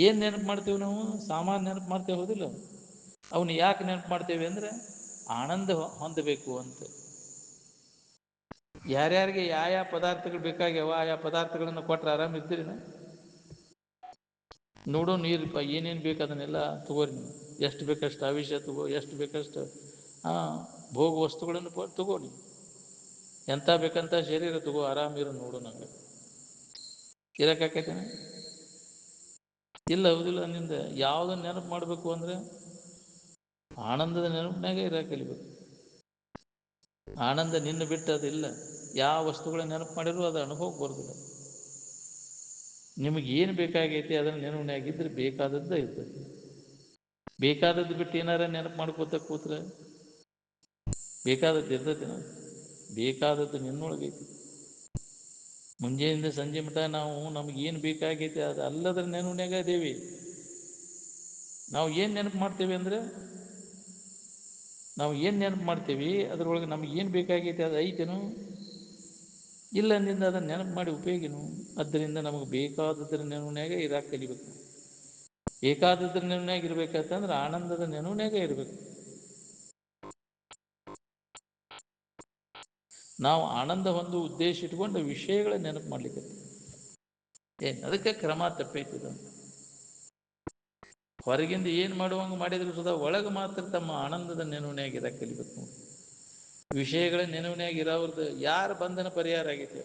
ಏನು ನೆನಪು ಮಾಡ್ತೇವೆ ನಾವು? ಸಾಮಾನ್ಯ ನೆನಪು ಮಾಡ್ತೇವೆ, ಹೌದಿಲ್ಲ? ಅವನು ಯಾಕೆ ನೆನಪು ಮಾಡ್ತೇವೆ ಅಂದ್ರೆ ಆನಂದ ಹೊಂದಬೇಕು ಅಂತ. ಯಾರ್ಯಾರಿಗೆ ಯಾವ ಪದಾರ್ಥಗಳು ಬೇಕಾಗ್ಯಾವ ಆಯಾ ಪದಾರ್ಥಗಳನ್ನು ಕೊಟ್ರೆ ಆರಾಮ ಇರ್ತೀರಿ? ನೋಡು, ನೀರಪ್ಪ ಏನೇನು ಬೇಕು ಅದನ್ನೆಲ್ಲ ತಗೋರಿ. ನೀವು ಎಷ್ಟು ಬೇಕಷ್ಟು ಆವಿಷ್ಯ ತಗೋ, ಎಷ್ಟು ಬೇಕಷ್ಟು ಭೋಗ ವಸ್ತುಗಳನ್ನು ತಗೋರಿ. ಎಂಥ ಬೇಕಂತ ಶರೀರ ತಗೋ, ಆರಾಮಿರು. ನೋಡು, ನಂಗೆ ಇರಕ್ಕಾಕೈತೇನೆ? ಇಲ್ಲ, ಹೌದಿಲ್ಲ? ನಿಂದ ಯಾವುದನ್ನು ನೆನಪು ಮಾಡಬೇಕು ಅಂದ್ರೆ ಆನಂದದ ನೆನಪಿನಾಗ ಇರಕಲಿಬೇಕು. ಆನಂದ ನಿನ್ನ ಬಿಟ್ಟು ಅದಿಲ್ಲ. ಯಾವ ವಸ್ತುಗಳ ನೆನಪು ಮಾಡಿದ್ರು ಅದು ಅನುಭವ ಬರೋದಿಲ್ಲ. ನಿಮಗೇನು ಬೇಕಾಗೈತಿ ಅದನ್ನು ನೆನಪಿನಾಗಿದ್ರೆ ಬೇಕಾದದ್ದು ಇರ್ತದೆ. ಬೇಕಾದದ್ದು ಬಿಟ್ಟು ಏನಾರ ನೆನಪು ಮಾಡ್ಕೋತ ಕೂತ್ರೆ ಬೇಕಾದದ್ದು ಇರ್ತೈತಿನ? ಬೇಕಾದದ್ದು ನಿನ್ನೊಳಗೈತಿ. ಮುಂಜಾನೆಯಿಂದ ಸಂಜೆ ಮಟ್ಟ ನಾವು ನಮಗೇನು ಬೇಕಾಗೈತಿ ಅದು ಅಲ್ಲದ್ರ ನೆನಪಿನಾಗ ಅದೇವಿ. ನಾವು ಏನು ನೆನಪು ಮಾಡ್ತೇವೆ ಅಂದರೆ ನಾವು ಏನು ನೆನಪು ಮಾಡ್ತೇವಿ ಅದ್ರೊಳಗೆ ನಮಗೇನು ಬೇಕಾಗೈತಿ ಅದು ಐತೇನು? ಇಲ್ಲ ಅಂದಿಂದ ಅದನ್ನು ನೆನಪು ಮಾಡಿ ಉಪಯೋಗಿನು. ಅದರಿಂದ ನಮಗೆ ಬೇಕಾದದ್ರ ನೆನಪಿನಾಗ ಇರಾಕ ಕಲಿಬೇಕು. ಬೇಕಾದದ್ರ ನೆನಪಿನಾಗ ಇರ್ಬೇಕಂತಂದ್ರೆ ಆನಂದದ ನೆನಪಿನಾಗ ಇರಬೇಕು. ನಾವು ಆನಂದ ಒಂದು ಉದ್ದೇಶ ಇಟ್ಕೊಂಡು ವಿಷಯಗಳ ನೆನಪು ಮಾಡ್ಲಿಕ್ಕೆ ಏನು ಅದಕ್ಕೆ ಕ್ರಮ ತಪ್ಪೈತದ. ಹೊರಗಿಂದ ಏನು ಮಾಡುವಂಗೆ ಮಾಡಿದ್ರು ಸುಧಾ ಒಳಗೆ ಮಾತ್ರ ತಮ್ಮ ಆನಂದದ ನೆನವನೆಯಾಗಿರ ಕಲಿಬೇಕು ನೋಡಿ. ವಿಷಯಗಳ ನೆನವನೆಯಾಗಿರೋವ್ರದ್ದು ಯಾರ ಬಂಧನ ಪರಿಹಾರ ಆಗೈತೆ?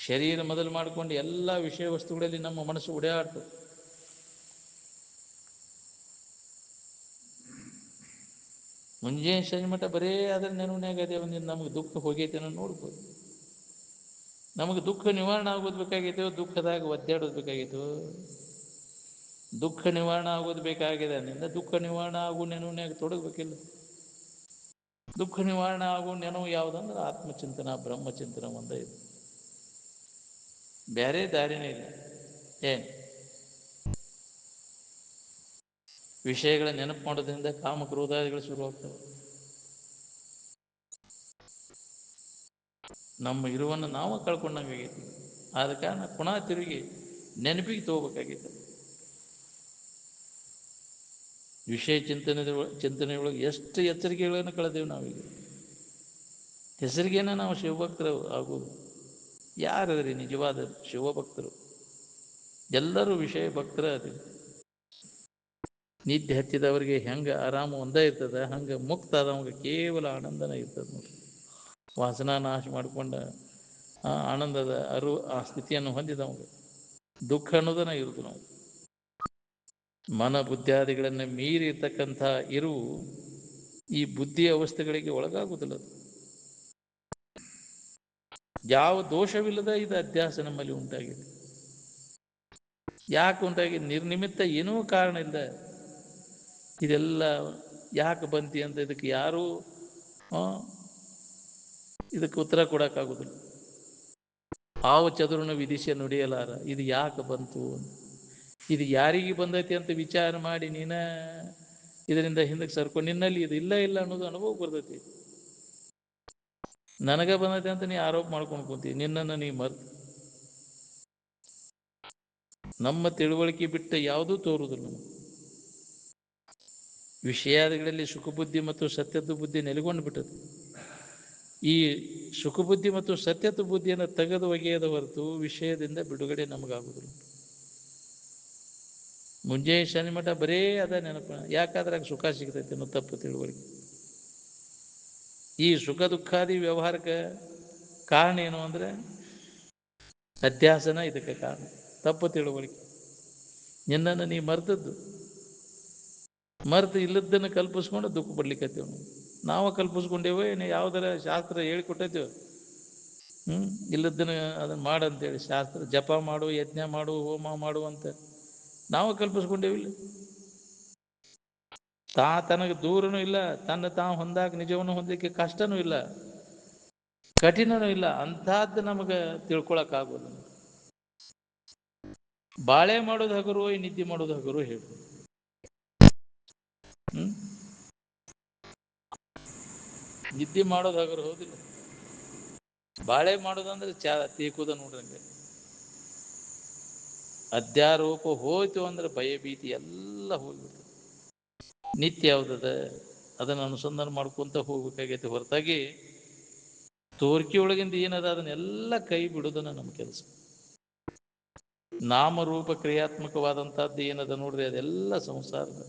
ಶರೀರ ಮೊದಲು ಮಾಡಿಕೊಂಡು ಎಲ್ಲ ವಿಷಯ ವಸ್ತುಗಳಲ್ಲಿ ನಮ್ಮ ಮನಸ್ಸು ಓಡಾಡ್ತದೆ. ಮುಂಜಾನೆ ಸಂಜೆ ಮಟ್ಟ ಬರೇ ಅದರ ನೆನವನ್ಯಾಗ ಅದೇ ಒಂದಿನ ನಮಗೆ ದುಃಖ ಹೋಗೈತೆ ಅನ್ನೋ ನೋಡ್ಬೋದು. ನಮಗೆ ದುಃಖ ನಿವಾರಣೆ ಆಗೋದು ಬೇಕಾಗೈತೋ, ದುಃಖದಾಗ ಒದ್ದಾಡೋದು ಬೇಕಾಗೈತೋ? ದುಃಖ ನಿವಾರಣೆ ಆಗೋದು ಬೇಕಾಗಿದೆ. ನಿಂದ ದುಃಖ ನಿವಾರಣೆ ಆಗೋ ನೆನವನ್ಯಾಗ ತೊಡಗಬೇಕಿಲ್ಲ. ದುಃಖ ನಿವಾರಣೆ ಆಗೋ ನೆನವು ಯಾವುದಂದ್ರೆ ಆತ್ಮಚಿಂತನ, ಬ್ರಹ್ಮಚಿಂತನ ಒಂದೇ ಇದೆ, ಬೇರೆ ದಾರಿನೇ ಇಲ್ಲ. ಏನು ವಿಷಯಗಳ ನೆನಪು ಮಾಡೋದ್ರಿಂದ ಕಾಮಕ್ರೋಧಾದಿಗಳು ಶುರುವಾಗ್ತವೆ. ನಮ್ಮ ಇರುವನ್ನು ನಾವು ಕಳ್ಕೊಂಡಂಗೆ ಆಗೈತಿ. ಆದ ಕಾರಣ ಪುನಃ ತಿರುಗಿ ನೆನಪಿಗೆ ತಗೋಬೇಕಾಗೈತೆ. ವಿಷಯ ಚಿಂತನೆಯೊಳಗೆ ಎಷ್ಟು ಎಚ್ಚರಿಕೆಗಳನ್ನು ಕಳೆದೇವು ನಾವೀಗ. ಹೆಸರಿಗೇನ ನಾವು ಶಿವಭಕ್ತರು ಆಗೋದು. ಯಾರದ್ರಿ ನಿಜವಾದ ಶಿವಭಕ್ತರು? ಎಲ್ಲರೂ ವಿಷಯ ಭಕ್ತರ ಅದಿವಿ. ನಿದ್ದೆ ಹತ್ತಿದವರಿಗೆ ಹೆಂಗೆ ಆರಾಮ ಒಂದೇ ಇರ್ತದೆ, ಹಂಗೆ ಮುಕ್ತ ಆದವಂಗೆ ಕೇವಲ ಆನಂದನ ಇರ್ತದೆ ನೋಡಿ. ವಾಸನಾ ನಾಶ ಮಾಡಿಕೊಂಡ ಆನಂದದ ಆ ಸ್ಥಿತಿಯನ್ನು ಹೊಂದಿದವಂಗೆ ದುಃಖ ಅನ್ನೋದನ್ನ ಇರುವುದು. ನಾವು ಮನ ಬುದ್ಧಿಯಾದಿಗಳನ್ನು ಮೀರಿ ಇರ್ತಕ್ಕಂಥ ಇರುವು ಈ ಬುದ್ಧಿ ಅವಸ್ಥೆಗಳಿಗೆ ಒಳಗಾಗುವುದಿಲ್ಲ. ಯಾವ ದೋಷವಿಲ್ಲದ ಇದು ಅಧ್ಯಾಸ ನಮ್ಮಲ್ಲಿ ಉಂಟಾಗಿದೆ. ಯಾಕೆ ಉಂಟಾಗಿದೆ? ನಿರ್ನಿಮಿತ್ತ ಏನೂ ಕಾರಣ ಇಲ್ಲ. ಇದೆಲ್ಲ ಯಾಕೆ ಬಂತಿ ಅಂತ ಇದಕ್ಕೆ ಯಾರೂ ಇದಕ್ಕೆ ಉತ್ತರ ಕೊಡೋಕ್ಕಾಗೋದಿಲ್ಲ. ಆವು ಚದುರನ ವಿಧಿಸಿ ನುಡಿಯಲಾರ ಇದು ಯಾಕೆ ಬಂತು, ಇದು ಯಾರಿಗೆ ಬಂದೈತಿ ಅಂತ ವಿಚಾರ ಮಾಡಿ ನೀನ ಇದರಿಂದ ಹಿಂದಕ್ಕೆ ಸರ್ಕೊಂಡು ನಿನ್ನಲ್ಲಿ ಇದು ಇಲ್ಲ ಇಲ್ಲ ಅನ್ನೋದು ಅನುಭವ ಬರ್ತೈತಿ. ನನಗೆ ಬಂದೈತೆ ಅಂತ ನೀ ಆರೋಪ ಮಾಡ್ಕೊಂಡು ಕೂತಿ, ನಿನ್ನನ್ನು ನೀ ಮರ್ತು. ನಮ್ಮ ತಿಳುವಳಿಕೆ ಬಿಟ್ಟ ಯಾವುದೂ ತೋರುವುದಿಲ್ಲ. ವಿಷಯಾದಿಗಳಲ್ಲಿ ಸುಖಬುದ್ಧಿ ಮತ್ತು ಸತ್ಯದ ಬುದ್ಧಿ ನೆಲೆಗೊಂಡು ಬಿಟ್ಟது. ಈ ಸುಖಬುದ್ಧಿ ಮತ್ತು ಸತ್ಯದ ಬುದ್ಧಿಯನ್ನು ತೆಗೆದು ಒಗೆಯದ ಹೊರತು ವಿಷಯದಿಂದ ಬಿಡುಗಡೆ ನಮಗಾಗುವುದಿಲ್ಲ. ಮುಂಜಾನೆ ಶನಿ ಮಠ ಬರೇ ಅದ ನೆನಪ. ಯಾಕಾದ್ರೆ ಸುಖ ಸಿಗ್ತೈತೆ ಅನ್ನೋ ತಪ್ಪು ತಿಳುವಳಿಕೆ. ಈ ಸುಖ ದುಃಖಾದಿ ವ್ಯವಹಾರಕ್ಕೆ ಕಾರಣ ಏನು ಅಂದರೆ ಅಧ್ಯಾಸನ ಇದಕ್ಕೆ ಕಾರಣ. ತಪ್ಪು ತಿಳುವಳಿಕೆ. ನಿನ್ನನ್ನು ನೀ ಮರ್ತದ್ದು, ಮರೆತು ಇಲ್ಲದನ್ನು ಕಲ್ಪಿಸ್ಕೊಂಡು ದುಃಖ ಪಡ್ಲಿಕ್ಕತ್ತೇವೆ. ನಾವು ಕಲ್ಪಿಸ್ಕೊಂಡೇವೋ ಏನು ಯಾವುದರ ಶಾಸ್ತ್ರ ಹೇಳಿಕೊಟ್ಟೈತೇವೆ. ಇಲ್ಲದನ್ನು ಅದನ್ನು ಮಾಡಂತೇಳಿ ಶಾಸ್ತ್ರ ಜಪ ಮಾಡು, ಯಜ್ಞ ಮಾಡು, ಹೋಮ ಮಾಡು ಅಂತ ನಾವು ಕಲ್ಪಿಸ್ಕೊಂಡೇವಿಲ್ಲ. ತನಗೆ ದೂರನೂ ಇಲ್ಲ, ತನ್ನ ತಾವು ಹೊಂದಾಕ ನಿಜವನ್ನು ಹೊಂದಲಿಕ್ಕೆ ಕಷ್ಟನೂ ಇಲ್ಲ, ಕಠಿಣನೂ ಇಲ್ಲ. ಅಂಥದ್ದು ನಮಗೆ ತಿಳ್ಕೊಳಕ್ಕಾಗೋದು. ಬಾಳೆ ಮಾಡೋದು ಹಗರು, ನಿದ್ದೆ ಮಾಡೋದು ಹಗರು ಹೇಳಿ. ನಿದ್ದೆ ಮಾಡೋದು ಹಗರು ಹೌದಿಲ್ಲ. ಬಾಳೆ ಮಾಡೋದಂದ್ರೆ ತೀಕುದ ನೋಡ್ರಂಗೆ. ಅಧ್ಯಾರೋಪ ಹೋಯ್ತು ಅಂದ್ರೆ ಭಯ ಭೀತಿ ಎಲ್ಲ ಹೋಗ್ಬಿಡ್ತದೆ. ನಿತ್ಯ ಯಾವುದದ ಅದನ್ನು ಅನುಸಂಧಾನ ಮಾಡ್ಕೊಂತ ಹೋಗ್ಬೇಕಾಗೈತೆ ಹೊರತಾಗಿ ತೋರ್ಕಿ ಒಳಗಿಂದ ಏನದ ಅದನ್ನೆಲ್ಲ ಕೈ ಬಿಡೋದನ್ನ ನಮ್ಮ ಕೆಲಸ. ನಾಮರೂಪ ಕ್ರಿಯಾತ್ಮಕವಾದಂಥದ್ದು ಏನದ ನೋಡ್ರಿ, ಅದೆಲ್ಲ ಸಂಸಾರದ.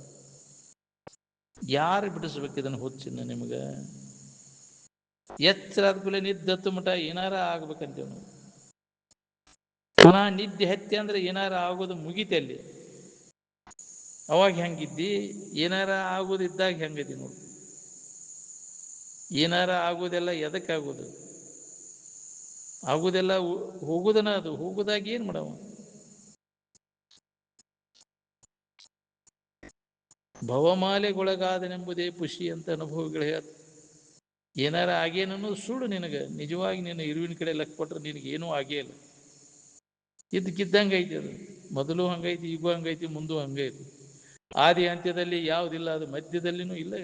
ಯಾರು ಬಿಡಿಸ್ಬೇಕು ಇದನ್ನು ಹುಚ್ಚಿನ? ನಿಮಗೆ ಎಚ್ಚರ ಆದ್ಕೂಲೆ ನಿದ್ದತ್ತು ಮಠ ಏನಾರ ಆಗ್ಬೇಕಂತೇವ್ ನಾವು. ಪುನಃ ನಿದ್ದೆ ಹತ್ತಿ ಅಂದ್ರೆ ಏನಾರ ಆಗೋದು ಮುಗಿತೆ ಅಲ್ಲಿ. ಅವಾಗ ಹೆಂಗಿದ್ದಿ? ಏನಾರ ಆಗೋದಿದ್ದಾಗ ಹೆಂಗದಿ ನೋಡಿ. ಏನಾರ ಆಗೋದೆಲ್ಲ ಎದಕ್ಕಾಗೋದು? ಆಗೋದೆಲ್ಲ ಹೋಗುದನ. ಅದು ಹೋಗುದಾಗ ಏನ್ ಮಾಡವ? ಭವಮಾಲೆಗೊಳಗಾದನೆಂಬುದೇ ಖುಷಿ ಅಂತ ಅನುಭವಿಗಳು ಹೇಳ. ಏನಾರ ಆಗೇನನ್ನೋದು ಸುಳ್ಳು ನಿನಗೆ. ನಿಜವಾಗಿ ನೀನು ಇರುವಿನ ಕಡೆ ಲೆಕ್ಕ ಕೊಟ್ರೆ ನಿನಗೇನೂ ಆಗೇ ಇಲ್ಲ. ಇದ್ದಕ್ಕಿದ್ದಂಗೆ ಐತಿ. ಅದು ಮೊದಲು ಹಂಗೈತಿ, ಈಗೂ ಹಂಗೈತಿ, ಮುಂದೂ ಹಂಗೈತಿ. ಆದಿ ಅಂತ್ಯದಲ್ಲಿ ಯಾವುದಿಲ್ಲ, ಅದು ಮಧ್ಯದಲ್ಲಿನೂ ಇಲ್ಲ.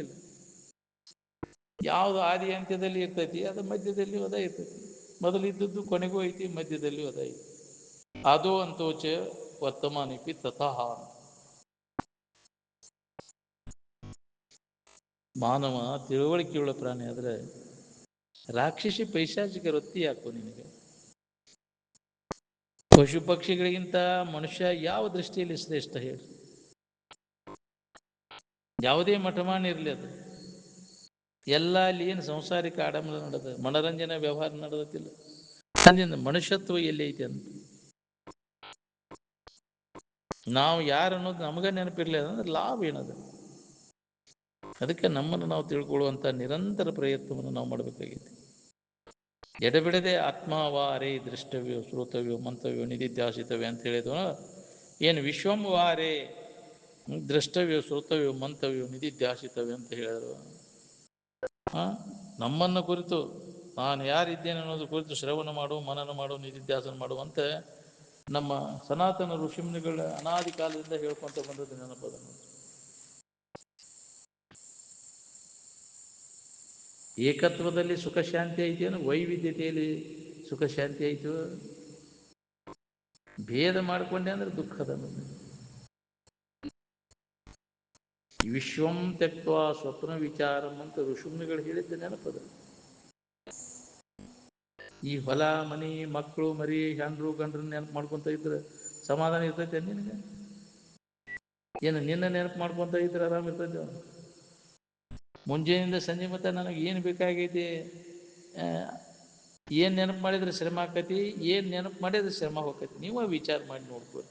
ಯಾವುದು ಆದಿ ಅಂತ್ಯದಲ್ಲಿ ಇರ್ತೈತಿ ಅದು ಮಧ್ಯದಲ್ಲಿ ಅದ ಇರ್ತೈತಿ. ಮೊದಲು ಇದ್ದದ್ದು ಕೊನೆಗೂ ಐತಿ, ಮಧ್ಯದಲ್ಲಿ ಅದ ಐತಿ. ಅದೋ ಅಂತೋಚ ವರ್ತಮಾನಿಪಿ ತಥಾಹ. ಮಾನವ ತಿಳುವಳಿಕೆಯುಳ್ಳ ಪ್ರಾಣಿ ಆದರೆ ರಾಕ್ಷಸಿ ಪೈಶಾಚಿಕ ವೃತ್ತಿ ಯಾಕೋ ನಿನಗೆ? ಪಶು ಪಕ್ಷಿಗಳಿಗಿಂತ ಮನುಷ್ಯ ಯಾವ ದೃಷ್ಟಿಯಲ್ಲಿ ಶ್ರೇಷ್ಠ ಹೇಳಿ? ಯಾವುದೇ ಮಠಮಾನ ಇರಲಿ, ಅದು ಎಲ್ಲ ಅಲ್ಲಿ ಏನು ಸಂಸಾರಿಕ ಆಡಂಬರ ನಡೆದ, ಮನೋರಂಜನೆ ವ್ಯವಹಾರ ನಡೆದತ್ತಿಲ್ಲ. ಅಂದಿಂದ ಮನುಷ್ಯತ್ವ ಎಲ್ಲಿ ಐತಿ ಅಂತ ನಾವು ಯಾರು ಅನ್ನೋದು ನಮಗ ನೆನಪಿರ್ಲಿಲ್ಲ ಅಂದ್ರೆ ಲಾಭ ಏನದು? ಅದಕ್ಕೆ ನಮ್ಮನ್ನು ನಾವು ತಿಳ್ಕೊಳ್ಳುವಂಥ ನಿರಂತರ ಪ್ರಯತ್ನವನ್ನು ನಾವು ಮಾಡಬೇಕಾಗಿದೆ. ಎಡಬಿಡದೆ ಆತ್ಮವಾರೇ ದೃಷ್ಟವ್ಯೋ ಶ್ರೋತವ್ಯೋ ಮಂತವ್ಯೋ ನಿಧಿಧ್ಯಾಸಿತವ್ಯ ಅಂತ ಹೇಳಿದ್ವ. ಏನು ವಿಶ್ವಂವಾರೇ ದೃಷ್ಟವ್ಯೋ ಶ್ರೋತವ್ಯೋ ಮಂತವ್ಯೋ ನಿಧಿಧ್ಯಾಸಿತವ್ಯ ಅಂತ ಹೇಳಿದ್ರು. ನಮ್ಮನ್ನು ಕುರಿತು ನಾನು ಯಾರಿದ್ದೇನೆ ಅನ್ನೋದು ಕುರಿತು ಶ್ರವಣ ಮಾಡು, ಮನನ ಮಾಡು, ನಿಧಿಧ್ಯಾಸನ ಮಾಡುವಂತ ನಮ್ಮ ಸನಾತನ ಋಷಿಮುನಿಗಳ ಅನಾದಿ ಕಾಲದಿಂದ ಹೇಳ್ಕೊಂತ ಬಂದದ್ದು ನೆನಪದ. ಏಕತ್ವದಲ್ಲಿ ಸುಖ ಶಾಂತಿ ಐತೇನು? ವೈವಿಧ್ಯತೆಯಲ್ಲಿ ಸುಖ ಶಾಂತಿ ಆಯ್ತು? ಭೇದ ಮಾಡಿಕೊಂಡೆ ಅಂದ್ರೆ ದುಃಖದ. ವಿಶ್ವಂ ತ್ಯಕ್ವಾ ಸ್ವಪ್ನ ವಿಚಾರಂ ಅಂತ ಋಷಿಮುನಿಗಳು ಹೇಳಿದ್ದ ನೆನಪದ. ಈ ಹೊಲ ಮನಿ ಮಕ್ಕಳು ಮರಿ ಹೆಂಡ್ರು ಗಂಡ್ರನ್ನ ನೆನಪು ಮಾಡ್ಕೊಂತ ಇದ್ರೆ ಸಮಾಧಾನ ಇರ್ತೈತೆ ನಿನಗೆ? ಏನು ನಿನ್ನ ನೆನಪು ಮಾಡ್ಕೊಂತ ಇದ್ರೆ ಆರಾಮ್ ಇರ್ತೈತೆ? ಮುಂಜಾನೆಯಿಂದ ಸಂಜೆ ಮತ್ತ ನನಗೆ ಏನು ಬೇಕಾಗೈತಿ, ಏನು ನೆನಪು ಮಾಡಿದ್ರೆ ಶ್ರಮ ಆಕತಿ, ಏನು ನೆನಪು ಮಾಡಿದ್ರೆ ಶ್ರಮ ಹೋಗ್ತೈತಿ. ನೀವೇ ವಿಚಾರ ಮಾಡಿ ನೋಡ್ಬೋದು.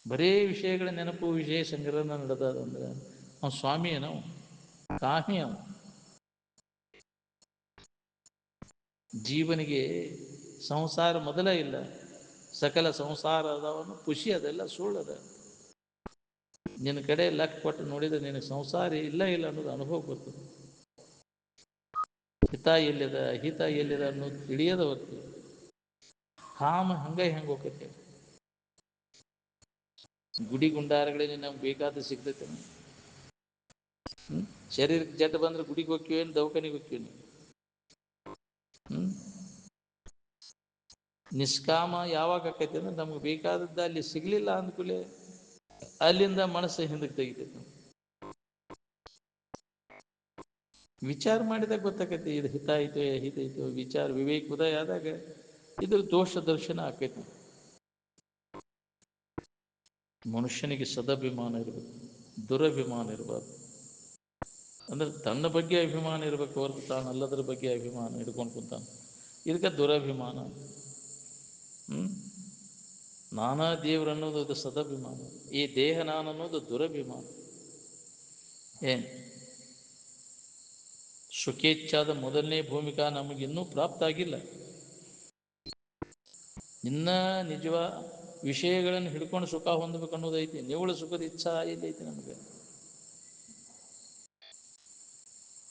ಬರೇ ವಿಷಯಗಳ ನೆನಪು, ವಿಷಯ ಸಂಗ್ರಹಣ ನಡೆದಂದ್ರೆ ಅವ್ನು ಸ್ವಾಮಿ ಏನೋ ಕಾಮಿ. ಅವನು ಜೀವನಿಗೆ ಸಂಸಾರ ಮೊದಲೇ ಇಲ್ಲ. ಸಕಲ ಸಂಸಾರದವನು ಖುಷಿ, ಅದೆಲ್ಲ ಸುಳ್ಳದ. ನಿನ್ನ ಕಡೆ ಲಕ್ ಕೊಟ್ಟು ನೋಡಿದ್ರೆ ನಿನಗೆ ಸಂಸಾರ ಇಲ್ಲ ಅನ್ನೋದು ಅನುಭವ ಬರ್ತದೆ. ಹಿತ ಎಲ್ಲಿದ ಹಿತ ಎಲ್ಲಿದ ಅನ್ನೋದು ತಿಳಿಯದ ಹೊತ್ತು ಕಾಮ ಹೆಂಗೆ ಹೋಗ್ತೈತೆ. ಗುಡಿ ಗುಂಡಾರಗಳಲ್ಲಿ ನಮ್ಗೆ ಬೇಕಾದ ಸಿಗ್ತೈತೆ. ಶರೀರಕ್ಕೆ ಜಡ್ ಬಂದ್ರೆ ಗುಡಿಗೆ ಹೋಗ್ತೀವೇನು, ದವಾಖಾನಿಗೆ ಹೋಗ್ತೀವಿ? ನಿಷ್ಕಾಮ ಯಾವಾಗ ಆಕೈತಿ ಅಂದ್ರೆ ನಮ್ಗೆ ಬೇಕಾದದ್ದು ಅಲ್ಲಿ ಸಿಗ್ಲಿಲ್ಲ ಅಂದ್ಕೂಲೆ ಅಲ್ಲಿಂದ ಮನಸ್ಸು ಹಿಂದಕ್ಕೆ ತೆಗಿತೈತಿ. ವಿಚಾರ ಮಾಡಿದಾಗ ಗೊತ್ತಾಕೈತಿ ಇದು ಹಿತ ಐತೋ ಹಿತ ಐತೋ. ವಿಚಾರ ವಿವೇಕ ಉದಯ ಆದಾಗ ಇದ್ರ ದೋಷ ದರ್ಶನ ಆಕೈತಿ. ಮನುಷ್ಯನಿಗೆ ಸದಭಿಮಾನ ಇರಬೇಕು, ದುರಭಿಮಾನ ಇರಬಾರ್ದು. ಅಂದ್ರೆ ತನ್ನ ಬಗ್ಗೆ ಅಭಿಮಾನ ಇರಬೇಕು ಹೊರತು ತಾನಲ್ಲದ್ರ ಬಗ್ಗೆ ಅಭಿಮಾನ ಹಿಡ್ಕೊಂಡು ಕುಂತಾನ. ಇದಕ್ಕೆ ದುರಭಿಮಾನ. ನಾನಾ ದೇವರು ಅನ್ನೋದು ಅದು ಸದಭಿಮಾನ. ಈ ದೇಹ ನಾನು ಅನ್ನೋದು ದುರಭಿಮಾನ. ಏನು ಸುಖೇಚ್ಛಾದ ಮೊದಲನೇ ಭೂಮಿಕಾ ನಮಗಿನ್ನೂ ಪ್ರಾಪ್ತ ಆಗಿಲ್ಲ. ಇನ್ನ ನಿಜವ ವಿಷಯಗಳನ್ನು ಹಿಡ್ಕೊಂಡು ಸುಖ ಹೊಂದಬೇಕು ಅನ್ನೋದೈತಿ. ನಿವಳ ಸುಖದ ಇಚ್ಛಾ ಎಲ್ಲೈತಿ ನಮಗೆ?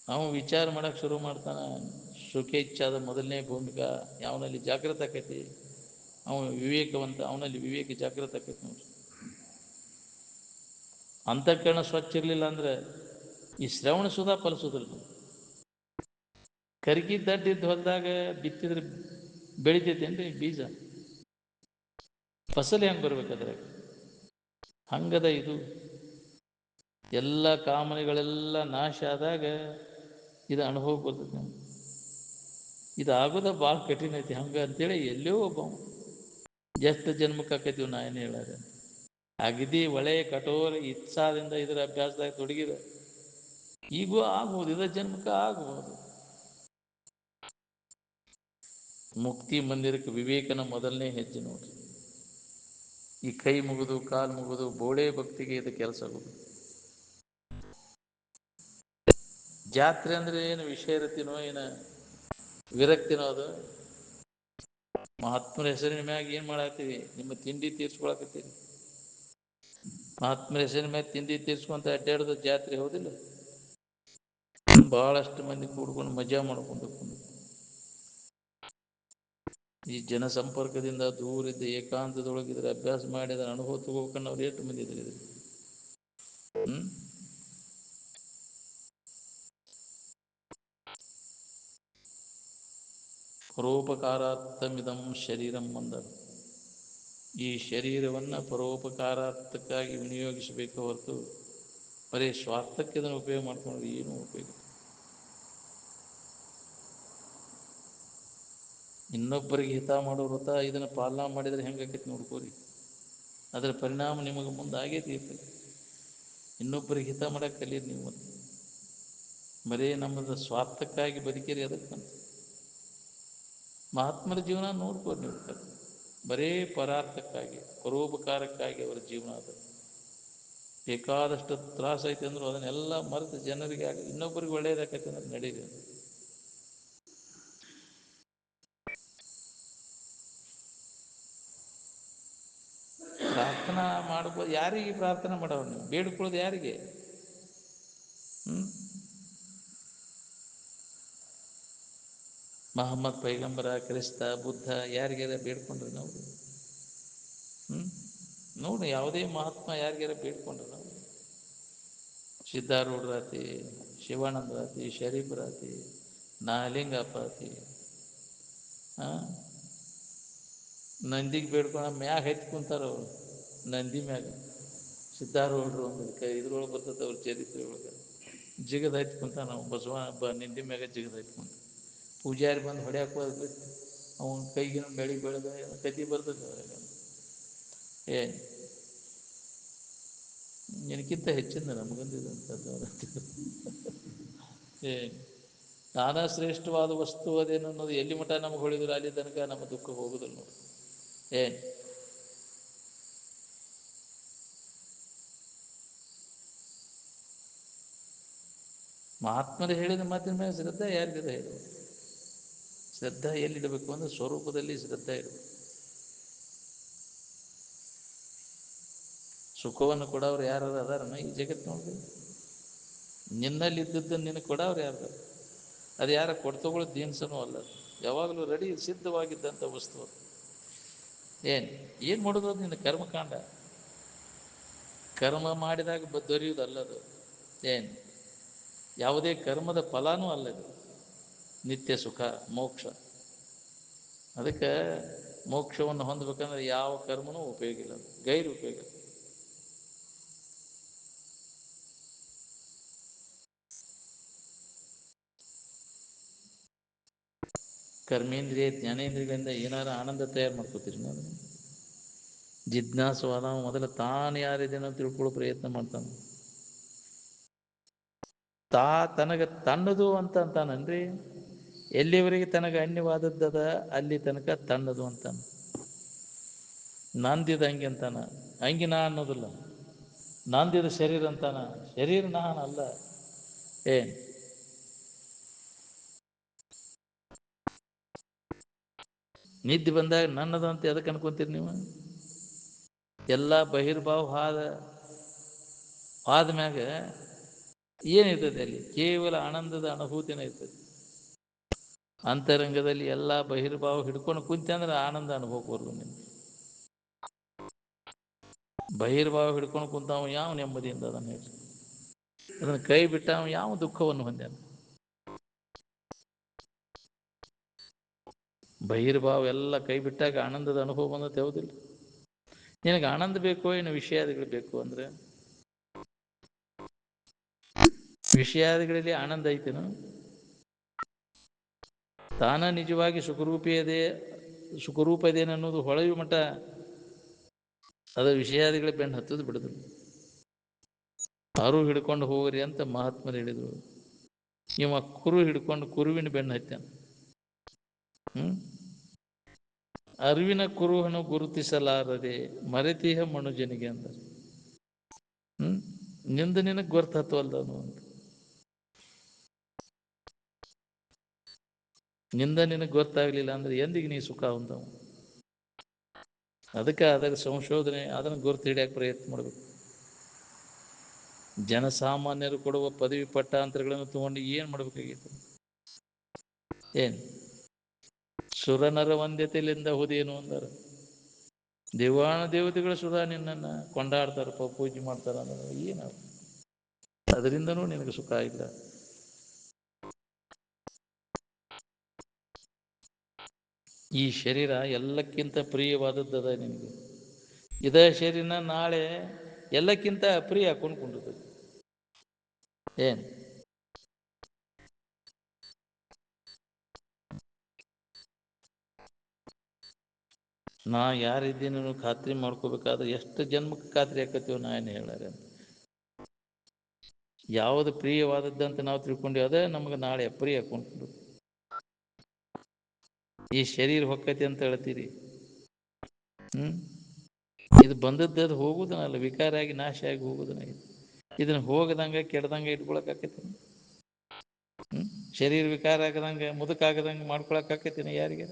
ನಾವು ವಿಚಾರ ಮಾಡಕ್ಕೆ ಶುರು ಮಾಡ್ತಾನ. ಸುಖೇಚ್ಛಾದ ಮೊದಲನೇ ಭೂಮಿಕಾ ಯಾವನಲ್ಲಿ ಜಾಗೃತ ಆಕೈತಿ, ಅವನು ವಿವೇಕವಂತ, ಅವನಲ್ಲಿ ವಿವೇಕ ಜಾಗೃತ ಆಕೈತಿ ನೋಡಿ. ಅಂತಃಕರಣ ಸ್ವಚ್ಛ ಇರಲಿಲ್ಲ ಅಂದ್ರೆ ಈ ಶ್ರವಣ ಸುಧಾ ಫಲಿಸೋದಿಲ್ಲ. ಕರ್ಗಿ ದಡ್ಡಿದ್ದು ಹೊಲದಾಗ ಬಿತ್ತಿದ್ರೆ ಬೆಳಿತೈತೇನ್ರಿ ಬೀಜ? ಫಸಲು ಹೆಂಗೆ ಬರ್ಬೇಕಾದ್ರೆ? ಹಂಗದ ಇದು. ಎಲ್ಲ ಕಾಮನೆಗಳೆಲ್ಲ ನಾಶ ಆದಾಗ ಇದು ಅನುಭವ ಬರ್ತದೆ ನಮ್ಗೆ. ಇದು ಆಗೋದ ಭಾಳ ಕಠಿಣ ಐತಿ. ಹಂಗ ಅಂತೇಳಿ ಎಲ್ಲೋ ಒಬ್ಬ ಎಷ್ಟು ಜನ್ಮಕ್ಕೆ ಆಕೈತಿವ್ ನಾ ಏನು ಹೇಳಾರ. ಅಗದಿ ಒಳ್ಳೆ ಕಠೋರ ಇತ್ಸಾದಿಂದ ಇದರ ಅಭ್ಯಾಸದಾಗ ತೊಡಗಿದ ಈಗೂ ಆಗ್ಬೋದು, ಇದ ಜನ್ಮಕ್ಕೆ ಆಗ್ಬೋದು. ಮುಕ್ತಿ ಮಂದಿರಕ್ಕೆ ವಿವೇಕನ ಮೊದಲನೇ ಹೆಜ್ಜೆ ನೋಡ್ರಿ. ಈ ಕೈ ಮುಗಿದು ಕಾಲು ಮುಗಿದು ಬೋಳೆ ಭಕ್ತಿಗೆ ಇದು ಕೆಲಸ ಆಗೋದು. ಜಾತ್ರೆ ಅಂದ್ರೆ ಏನು ವಿಷಯ ರತಿನೋ ಏನ ವಿರಕ್ತಿನೋ? ಅದು ಮಹಾತ್ಮರ ಹೆಸರಿನ ಮ್ಯಾಗ ಏನ್ ಮಾಡಾಕ್ತೀವಿ? ನಿಮ್ಮ ತಿಂಡಿ ತೀರ್ಸ್ಕೊಳಕತ್ತೀರಿ. ಮಹಾತ್ಮರ ಹೆಸರಿನ ಮ್ಯಾಗ ತಿಂಡಿ ತೀರ್ಸ್ಕೊಂತ ಅಡ್ಡಾಡೋದು ಜಾತ್ರೆ ಹೌದಿಲ್ಲ? ಬಹಳಷ್ಟು ಮಂದಿ ಕೂಡ್ಕೊಂಡು ಮಜಾ ಮಾಡ್ಕೊಂಡು ಈ ಜನಸಂಪರ್ಕದಿಂದ ದೂರಿದ್ದ ಏಕಾಂತದೊಳಗಿದ್ರೆ ಅಭ್ಯಾಸ ಮಾಡಿದ ಅನುಭವ ತಗೋಬೇಕನ್ನ ಅವ್ರು ಎಷ್ಟು ಮಂದಿ ಇದ್ದಾರೆ? ಪರೋಪಕಾರಾರ್ಥಮಿದಂ ಶರೀರಂ ಅಂದರು. ಈ ಶರೀರವನ್ನು ಪರೋಪಕಾರಾರ್ಥಕ್ಕಾಗಿ ವಿನಿಯೋಗಿಸಬೇಕು ಹೊರತು ಬರೀ ಸ್ವಾರ್ಥಕ್ಕೆ ಇದನ್ನು ಉಪಯೋಗ ಮಾಡ್ಕೊಂಡ್ರೆ ಏನೂ ಉಪಯೋಗ. ಇನ್ನೊಬ್ಬರಿಗೆ ಹಿತ ಮಾಡೋ ವ್ರತ ಇದನ್ನು ಪಾಲನಾ ಮಾಡಿದರೆ ಹೆಂಗಾಕೈತಿ ನೋಡ್ಕೋರಿ. ಅದರ ಪರಿಣಾಮ ನಿಮಗೆ ಮುಂದೆ ಆಗೈತಿ. ಇನ್ನೊಬ್ಬರಿಗೆ ಹಿತ ಮಾಡಕ್ಕೆ ಕಲೀರಿ ನೀವು. ಬರೀ ನಮ್ಮದು ಸ್ವಾರ್ಥಕ್ಕಾಗಿ ಬದುಕಿರಿ ಅದಕ್ಕಂತ. ಮಹಾತ್ಮರ ಜೀವನ ನೋಡ್ಕೋರಿ ನೀವು. ಬರೀ ಪರಾರ್ಥಕ್ಕಾಗಿ, ಪರೋಪಕಾರಕ್ಕಾಗಿ ಅವರ ಜೀವನ ಅದು. ಬೇಕಾದಷ್ಟು ತ್ರಾಸ ಐತೆ ಅಂದ್ರು ಅದನ್ನೆಲ್ಲ ಮರೆತು ಜನರಿಗೆ ಇನ್ನೊಬ್ಬರಿಗೆ ಒಳ್ಳೇದಾಕೈತೆ ಅಂದ್ರೆ ನಡೀರಿ. ಪ್ರಾರ್ಥನಾ ಮಾಡ್ಬೋದು. ಯಾರಿಗೆ ಪ್ರಾರ್ಥನೆ ಮಾಡೋರು ನೀವು? ಬೇಡ್ಕೊಳ್ಳೋದು ಯಾರಿಗೆ? ಮಹಮ್ಮದ್ ಪೈಗಂಬರ, ಕ್ರಿಸ್ತ, ಬುದ್ಧ ಯಾರಿಗಾರ ಬೇಡ್ಕೊಂಡ್ರೆ ನಾವು? ನೋಡಿ, ಯಾವುದೇ ಮಹಾತ್ಮ ಯಾರಿಗಾರ ಬೇಡ್ಕೊಂಡ್ರೆ ನಾವು? ಸಿದ್ಧಾರೂಢರಾತಿ, ಶಿವಾನಂದರಾತಿ, ಶರೀಫರಾತಿ, ನಾಲಿಂಗಪ್ಪಾತಿ, ನಂದಿಗೆ ಬೇಡ್ಕೊಂಡ ಮ್ಯಾಗ ಹತ್ತಿ ಕುಂತಾರ ಅವರು. ನಂದಿ ಮ್ಯಾಗ ಸಿದ್ಧಾರೂಢರು ಒಂದು ಇದ್ರೊಳಗೆ ಬರ್ತದೆ ಅವ್ರ ಚರಿತ್ರೆ ಒಳಗೆ. ಜಿಗದ ಹತ್ತಿ ಕುಂತ ನಾವು ಬಸವ ನಿಂದಿ ಮ್ಯಾಗ ಜಿಗದ ಹತ್ತಿ ಕುಂತ. ಪೂಜಾರಿ ಬಂದು ಹೊಡ್ಯಾಕ ಅವನ ಕೈಗಿನ ಬೆಳಿ ಬೆಳೆದ ಕತಿ ಬರ್ತದೆ. ಏ ನಿನಕ್ಕಿಂತ ಹೆಚ್ಚಿಂದ ನಮಗಂದಿದಂಥದ್ದು. ಏ ನಾನಾ ಶ್ರೇಷ್ಠವಾದ ವಸ್ತು ಅದೇನು ಅನ್ನೋದು ಎಲ್ಲಿ ಮಠ ನಮಗೆ ಹೊಳಿದ್ರು ಅಲ್ಲಿ ತನಕ ನಮ್ಮ ದುಃಖ ಹೋಗುದಿಲ್ಲ ನೋಡಿ. ಏನು ಮಹಾತ್ಮರು ಹೇಳಿದ ಮಾತಿನ ಮೇಲೆ ಶ್ರದ್ಧೆ ಯಾರಿಗಿದೆ ಹೇಳುವುದು? ಶ್ರದ್ಧಾ ಎಲ್ಲಿಡಬೇಕು ಅಂದರೆ ಸ್ವರೂಪದಲ್ಲಿ ಶ್ರದ್ಧೆ ಇಡಬೇಕು. ಸುಖವನ್ನು ಕೊಡೋರು ಯಾರು ಅದಾರನ ಈ ಜಗತ್ತಿನೊಳಗೆ? ನಿನ್ನಲ್ಲಿ ಇದ್ದದ್ದನ್ನು ನಿನಗೆ ಕೊಡೋರು ಯಾರು? ಅದು ಯಾರ ಕೊಡ್ತಗೊಳ್ಳೋದು ದೀನ್ಸನೂ ಅಲ್ಲ. ಯಾವಾಗಲೂ ರೆಡಿ ಸಿದ್ಧವಾಗಿದ್ದಂಥ ವಸ್ತು. ಏನು ಮಾಡೋದು? ಅದು ನಿನ್ನ ಕರ್ಮಕಾಂಡ. ಕರ್ಮ ಮಾಡಿದಾಗ ದೊರೆಯುವುದಲ್ಲದು. ಏನು ಯಾವುದೇ ಕರ್ಮದ ಫಲನೂ ಅಲ್ಲದು. ನಿತ್ಯ ಸುಖ, ಮೋಕ್ಷ. ಅದಕ್ಕೆ ಮೋಕ್ಷವನ್ನು ಹೊಂದಬೇಕಂದ್ರೆ ಯಾವ ಕರ್ಮನೂ ಉಪಯೋಗ ಇಲ್ಲ, ಗೈರು ಉಪಯೋಗ. ಕರ್ಮೇಂದ್ರಿಯ ಜ್ಞಾನೇಂದ್ರಿಯಗಳಿಂದ ಏನಾರು ಆನಂದ ತಯಾರು ಮಾಡ್ಕೋತೀರಿ ನಾನು? ಜಿಜ್ಞಾಸುವಾದ ಮೊದಲು ತಾನು ಯಾರಿದೇನೋ ತಿಳ್ಕೊಳ್ಳೋ ಪ್ರಯತ್ನ ಮಾಡ್ತಾನೆ. ತನಗೆ ತನ್ನದು ಅಂತ ಅಂತಾನನ್ರಿ. ಎಲ್ಲಿವರೆಗೆ ತನಗೆ ಅನ್ಯವಾದದ್ದದ ಅಲ್ಲಿ ತನಕ ತನ್ನದು ಅಂತಾನ. ನಂದಿದ ಅಂಗಿ ಅಂತಾನ, ಅಂಗಿ ನಾ ಅನ್ನೋದಿಲ್ಲ. ನಂದಿದ ಶರೀರ ಅಂತಾನ, ಶರೀರ ನಾನಲ್ಲ. ಏನು ನಿದ್ದೆ ಬಂದಾಗ ನನ್ನದು ಅಂತ ಎದಕ್ಕೆ ಅನ್ಕೊಂತೀರಿ ನೀವು? ಎಲ್ಲ ಬಹಿರ್ಭಾವ ಆದ್ಮ್ಯಾಗ ಏನಿರ್ತದೆ ಅಲ್ಲಿ? ಕೇವಲ ಆನಂದದ ಅನುಭೂತಿನೇ ಇರ್ತದೆ. ಅಂತರಂಗದಲ್ಲಿ ಎಲ್ಲ ಬಹಿರ್ಭಾವ ಹಿಡ್ಕೊಂಡು ಕುಂತೆ ಅಂದ್ರೆ ಆನಂದ ಅನುಭವ ಬರೋದು ನಿಮ್ಗೆ. ಬಹಿರ್ಭಾವ ಹಿಡ್ಕೊಂಡು ಕುಂತಾವ ಯಾವ ನೆಮ್ಮದಿಯಿಂದ ಅದನ್ನು ಹೇಳಿ? ಅದನ್ನು ಕೈ ಬಿಟ್ಟ ಯಾವ ದುಃಖವನ್ನು ಹೊಂದ್ಯಾನ? ಬಹಿರ್ಭಾವ ಎಲ್ಲ ಕೈ ಬಿಟ್ಟಾಗ ಆನಂದದ ಅನುಭವ ಬಂದದ್ದು ಯಾವುದಿಲ್ಲ. ನಿನಗೆ ಆನಂದ ಬೇಕೋ ಏನು ವಿಷಯಾದಿಗಳು ಬೇಕು ಅಂದ್ರೆ? ವಿಷಯಾದಿಗಳಲ್ಲಿ ಆನಂದ ಐತೇನು? ತಾನ ನಿಜವಾಗಿ ಸುಖರೂಪ ಇದೇನನ್ನೋದು ಹೊಳೆಯುವ ಮಟ್ಟ ಅದು ವಿಷಯಾದಿಗಳ ಬೆನ್ನು ಹತ್ತದು ಬಿಡುದಿಲ್ಲ. ಅರು ಹಿಡ್ಕೊಂಡು ಹೋಗ್ರಿ ಅಂತ ಮಹಾತ್ಮರು ಹೇಳಿದರು. ಇವ ಕುರು ಹಿಡ್ಕೊಂಡು ಕುರುವಿನ ಬೆನ್ನು ಹತ್ತಾನ. ಅರಿವಿನ ಕುರುಹನು ಗುರುತಿಸಲಾರದೆ ಮರೆತೀಹ ಮನುಜನಿಗೆ ಅಂದ. ನಿಂದ ನಿನಗೆ ಗೊತ್ತತ್ವಲ್ದನು ಅಂತ. ನಿಂದ ನಿನಗೆ ಗೊತ್ತಾಗ್ಲಿಲ್ಲ ಅಂದ್ರೆ ಎಂದಿಗೆ ನೀ ಸುಖ ಹೊಂದವ? ಅದಕ್ಕೆ ಅದರ ಸಂಶೋಧನೆ ಅದನ್ನು ಗುರುತು ಹಿಡಿಯಕ್ಕೆ ಪ್ರಯತ್ನ ಮಾಡಬೇಕು. ಜನಸಾಮಾನ್ಯರು ಕೊಡುವ ಪದವಿ ಪಟ್ಟಾಂತರಗಳನ್ನು ತಗೊಂಡು ಏನು ಮಾಡಬೇಕಾಗಿತ್ತು? ಏನು ಸುರನರ ವಂದ್ಯತೆಯಿಂದ ಹೋದೇನು ಅಂದರು. ದೇವಾನ ದೇವತೆಗಳು ಸುಧಾ ನಿನ್ನನ್ನು ಕೊಂಡಾಡ್ತಾರಪ್ಪ, ಪೂಜೆ ಮಾಡ್ತಾರ ಅಂದ್ರೆ ಏನು? ಅದರಿಂದನೂ ನಿನಗೆ ಸುಖ ಇಲ್ಲ. ಈ ಶರೀರ ಎಲ್ಲಕ್ಕಿಂತ ಪ್ರಿಯವಾದದ್ದದ ನಿನಗೆ. ಇದೇ ಶರೀರನ ನಾಳೆ ಎಲ್ಲಕ್ಕಿಂತ ಪ್ರಿಯ ಕೊಂಡ್ಕೊಂಡಿರ್ತದೆ. ಏನು ನಾ ಯಾರಿದ್ದೀನಿ ಖಾತ್ರಿ ಮಾಡ್ಕೋಬೇಕಾದ್ರೆ ಎಷ್ಟು ಜನ್ಮಕ್ಕೆ ಖಾತ್ರಿ ಆಕತ್ತೀವ ನಾ ಏನು ಹೇಳಾರೆ ಅಂತ. ಯಾವುದು ಪ್ರಿಯವಾದದ್ದಂತ ನಾವು ತಿಳ್ಕೊಂಡೀವಿ ಅದೇ ನಮಗೆ ನಾಳೆ ಅಪ್ರಿಯ ಹಾಕೊಂಡು ಈ ಶರೀರ ಹೊಕ್ಕತಿ ಅಂತ ಹೇಳ್ತೀರಿ. ಇದು ಬಂದದ್ದು ಅದು ಹೋಗುದನಲ್ಲ, ವಿಕಾರ ಆಗಿ ನಾಶ ಆಗಿ ಹೋಗುದನ. ಇದನ್ನ ಹೋಗದಂಗೆ ಕೆಡ್ದಂಗೆ ಇಟ್ಕೊಳಕಾಕೈತಿ. ಶರೀರ ವಿಕಾರ ಆಗದಂಗೆ ಮುದುಕಾಗದಂಗೆ ಮಾಡ್ಕೊಳಕಾಕೈತಿನ ಯಾರಿಗೆ?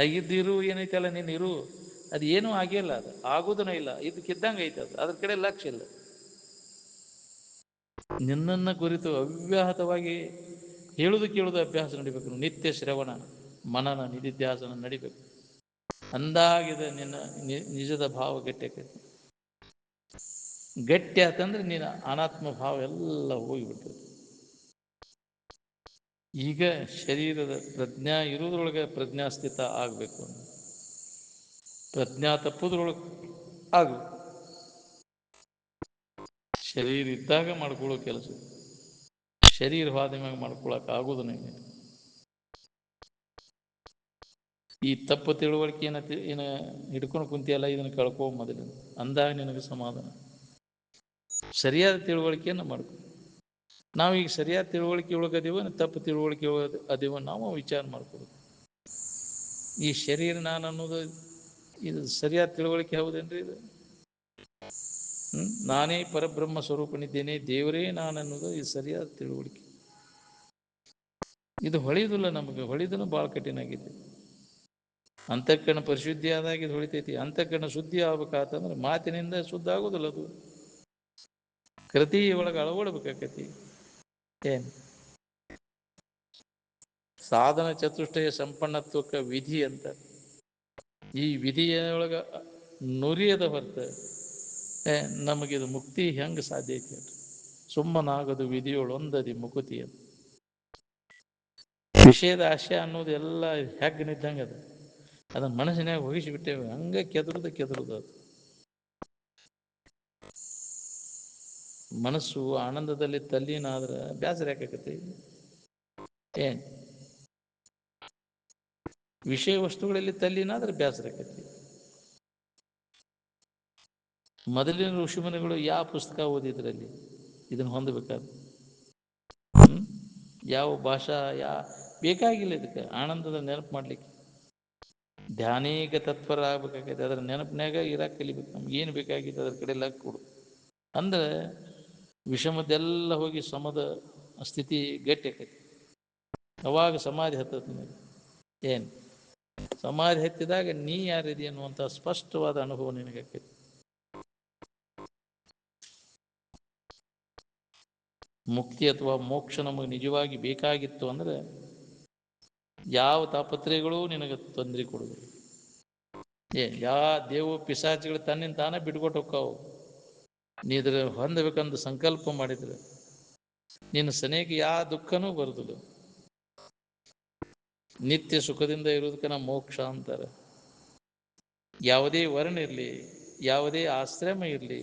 ಆಗಿದ್ದಿರು ಏನೈತಲ್ಲ ನೀನು ಇರು, ಅದು ಏನೂ ಆಗಿಲ್ಲ, ಅದು ಆಗುದನ ಇಲ್ಲ, ಇದಕ್ಕಿದ್ದಂಗೆ ಐತೆ ಅದು, ಅದ್ರ ಕಡೆ ಲಕ್ಷ್ಯ ಇಲ್ಲ. ನಿನ್ನನ್ನು ಕುರಿತು ಅವ್ಯಾಹತವಾಗಿ ಹೇಳುದು ಕೇಳುದು ಅಭ್ಯಾಸ ನಡಿಬೇಕು. ನಿತ್ಯ ಶ್ರವಣ ಮನನ ನಿಧಿಧ್ಯಾಸನ ನಡಿಬೇಕು. ಅಂದಾಗಿದೆ ನಿನ್ನ ನಿಜದ ಭಾವ ಗಟ್ಟಿಯಾಕೈತಿ. ಗಟ್ಟಿ ಆತಂದ್ರೆ ನಿನ್ನ ಅನಾತ್ಮ ಭಾವ ಎಲ್ಲ ಹೋಗಿಬಿಡ್ತದೆ. ಈಗ ಶರೀರದ ಪ್ರಜ್ಞಾ ಇರುವುದ್ರೊಳಗೆ ಪ್ರಜ್ಞಾಸ್ಥಿತ ಆಗಬೇಕು. ಪ್ರಜ್ಞಾ ತಪ್ಪುದ್ರೊಳಗೆ ಆಗು. ಶರೀರ ಇದ್ದಾಗ ಮಾಡ್ಕೊಳ್ಳೋ ಕೆಲಸ, ಶರೀರ ಹೋದ ಮ್ಯಾಗ ಮಾಡ್ಕೊಳಕ್ ಆಗೋದು ನನಗೆ. ಈ ತಪ್ಪು ತಿಳುವಳಿಕೆ ಏನ ಹಿಡ್ಕೊಂಡು ಕುಂತಿಯಲ್ಲ, ಇದನ್ನು ಕಳ್ಕೊ ಮೊದಲು. ಅಂದಾಗ ನಿನಗೆ ಸಮಾಧಾನ. ಸರಿಯಾದ ತಿಳುವಳಿಕೆಯನ್ನು ಮಾಡ್ಕೊ. ನಾವೀಗ ಸರಿಯಾದ ತಿಳುವಳಿಕೆ ಒಳಗದೀವ, ತಪ್ಪು ತಿಳುವಳಿಕೆ ಅದೀವ, ನಾವು ವಿಚಾರ ಮಾಡ್ಕೊಬೇಕು. ಈ ಶರೀರ ನಾನು ಅನ್ನೋದು ಇದು ಸರಿಯಾದ ತಿಳುವಳಿಕೆ ಹೌದೇನ್ರಿ? ಇದು ನಾನೇ ಪರಬ್ರಹ್ಮ ಸ್ವರೂಪನಿದ್ದೇನೆ, ದೇವರೇ ನಾನು ಅನ್ನೋದು ಇದು ಸರಿಯಾದ ತಿಳುವಳಿಕೆ. ಇದು ಹೊಳಿದಿಲ್ಲ ನಮಗೆ, ಹೊಳಿದನು ಭಾಳ ಕಠಿಣ ಆಗಿದೆ. ಅಂತಃಕರಣ ಪರಿಶುದ್ಧಿ ಆದಾಗ ಇದು ಹೊಳಿತೈತಿ. ಅಂತಃಕರಣ ಶುದ್ಧಿ ಆಗ್ಬೇಕಾತಂದ್ರೆ ಮಾತಿನಿಂದ ಶುದ್ಧ ಆಗೋದಿಲ್ಲ, ಅದು ಕೃತಿ ಒಳಗೆ ಅಳವಡಬೇಕಾಕತಿ. ಏನು ಸಾಧನ ಚತುಷ್ಟಯ ಸಂಪನ್ನತ್ವಕ್ಕೆ ವಿಧಿ ಅಂತ. ಈ ವಿಧಿಯೊಳಗ ನುರಿಯದ ಹೊರತ ನಮಗಿದು ಮುಕ್ತಿ ಹೆಂಗೆ ಸಾಧ್ಯ ಐತಿ? ಸುಮ್ಮನಾಗದು ವಿಧಿಯೊಳೊಂದದಿ ಮುಕುತಿ ಅಂತ. ವಿಷಯದ ಆಶಯ ಅನ್ನೋದು ಎಲ್ಲ ಹೆಗ್ಗನಿದ್ದಂಗೆ ಅದು. ಅದನ್ನ ಮನಸ್ಸಿನಾಗ ಹೋಗಿಸಿಬಿಟ್ಟೇವೆ, ಹಂಗೆ ಕೆದರುದು ಅದು. ಮನಸ್ಸು ಆನಂದದಲ್ಲಿ ತಲ್ಲೀನ ಆದ್ರೆ ಬೇಸರ ಯಾಕಾಕತಿ? ಏನ್ ವಿಷಯ ವಸ್ತುಗಳಲ್ಲಿ ತಲ್ಲೀನ ಆದ್ರೆ ಬೇಸರ ಆಕತಿ. ಮೊದಲಿನ ಋಷಿಮುನಿಗಳು ಯಾವ ಪುಸ್ತಕ ಓದಿದ್ರಲ್ಲಿ ಇದನ್ನು ಹೊಂದಬೇಕಾದ್ರೆ? ಯಾವ ಭಾಷಾ ಬೇಕಾಗಿಲ್ಲ ಇದಕ್ಕೆ. ಆನಂದದ ನೆನಪು ಮಾಡ್ಲಿಕ್ಕೆ ಧ್ಯಾನೀಗ ತತ್ಪರ ಆಗ್ಬೇಕಾಗೈತೆ. ಅದರ ನೆನಪಿನಾಗ ಇರಾಕ್ ಕಲಿಬೇಕು. ನಮ್ಗೆ ಏನು ಬೇಕಾಗಿದೆ ಅದ್ರ ಕಡೆ ಲಕ್ ಕೊಡು ಅಂದ್ರೆ ವಿಷಮದ್ದೆಲ್ಲ ಹೋಗಿ ಸಮದ ಸ್ಥಿತಿ ಗಟ್ಟಿ ಆಕೈತಿ. ಅವಾಗ ಸಮಾಧಿ ಹತ್ತದ. ಏನು ಸಮಾಧಿ ಹತ್ತಿದಾಗ ನೀ ಯಾರಿದಿ ಅನ್ನುವಂಥ ಸ್ಪಷ್ಟವಾದ ಅನುಭವ ನಿನಗಾಕೈತಿ. ಮುಕ್ತಿ ಅಥವಾ ಮೋಕ್ಷ ನಮಗೆ ನಿಜವಾಗಿ ಬೇಕಾಗಿತ್ತು ಅಂದ್ರೆ ಯಾವ ತಾಪತ್ರಯಗಳು ನಿನಗೆ ತೊಂದರೆ ಕೊಡುವುದು. ಯಾವ ದೇವು ಪಿಶಾಚಿಗಳು ತನ್ನಿಂದ ತಾನೇ ಬಿಟ್ಕೊಟ್ಟು ಹೋಗ್ತಾವು. ನೀದ್ರ ಹೊಂದಬೇಕಂದು ಸಂಕಲ್ಪ ಮಾಡಿದ್ರೆ ನಿನ್ನ ಸನೇಗೆ ಯಾವ ದುಃಖನೂ ಬರುದಿಲ್ಲ. ನಿತ್ಯ ಸುಖದಿಂದ ಇರುವುದಕ್ಕೆ ನಾವು ಮೋಕ್ಷ ಅಂತಾರೆ. ಯಾವುದೇ ವರ್ಣ ಇರಲಿ, ಯಾವುದೇ ಆಶ್ರಮ ಇರಲಿ,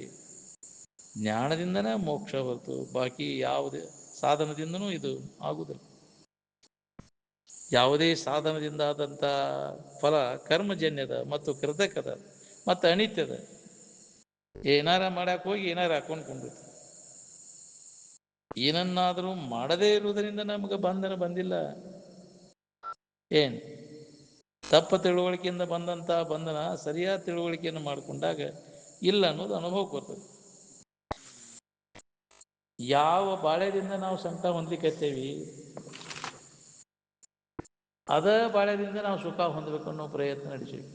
ಜ್ಞಾನದಿಂದನೇ ಮೋಕ್ಷ ಹೊರತು ಬಾಕಿ ಯಾವುದೇ ಸಾಧನದಿಂದನೂ ಇದು ಆಗುವುದಿಲ್ಲ. ಯಾವುದೇ ಸಾಧನದಿಂದ ಆದಂಥ ಫಲ ಕರ್ಮಜನ್ಯದ ಮತ್ತು ಕೃತಕದ ಮತ್ತು ಅನಿತ್ಯದ. ಏನಾರ ಮಾಡಕ್ಕೆ ಹೋಗಿ ಏನಾರ ಹಾಕೊಂಡ್ಕೊಂಡು ಏನನ್ನಾದರೂ ಮಾಡದೇ ಇರುವುದರಿಂದ ನಮಗೆ ಬಂಧನ ಬಂದಿಲ್ಲ. ಏನು ತಪ್ಪ ತಿಳುವಳಿಕೆಯಿಂದ ಬಂದಂಥ ಬಂಧನ ಸರಿಯಾದ ತಿಳುವಳಿಕೆಯನ್ನು ಮಾಡಿಕೊಂಡಾಗ ಇಲ್ಲ ಅನ್ನೋದು ಅನುಭವಕ್ಕೆ ಬರ್ತದೆ. ಯಾವ ಬಾಳ್ಯದಿಂದ ನಾವು ಸಂಕಟ ಹೊಂದಲಿಕ್ಕತ್ತೇವಿ ಅದ ಬಾಳ್ಯದಿಂದ ನಾವು ಸುಖ ಹೊಂದಬೇಕು ಅನ್ನೋ ಪ್ರಯತ್ನ ನಡೆಸೀವಿ.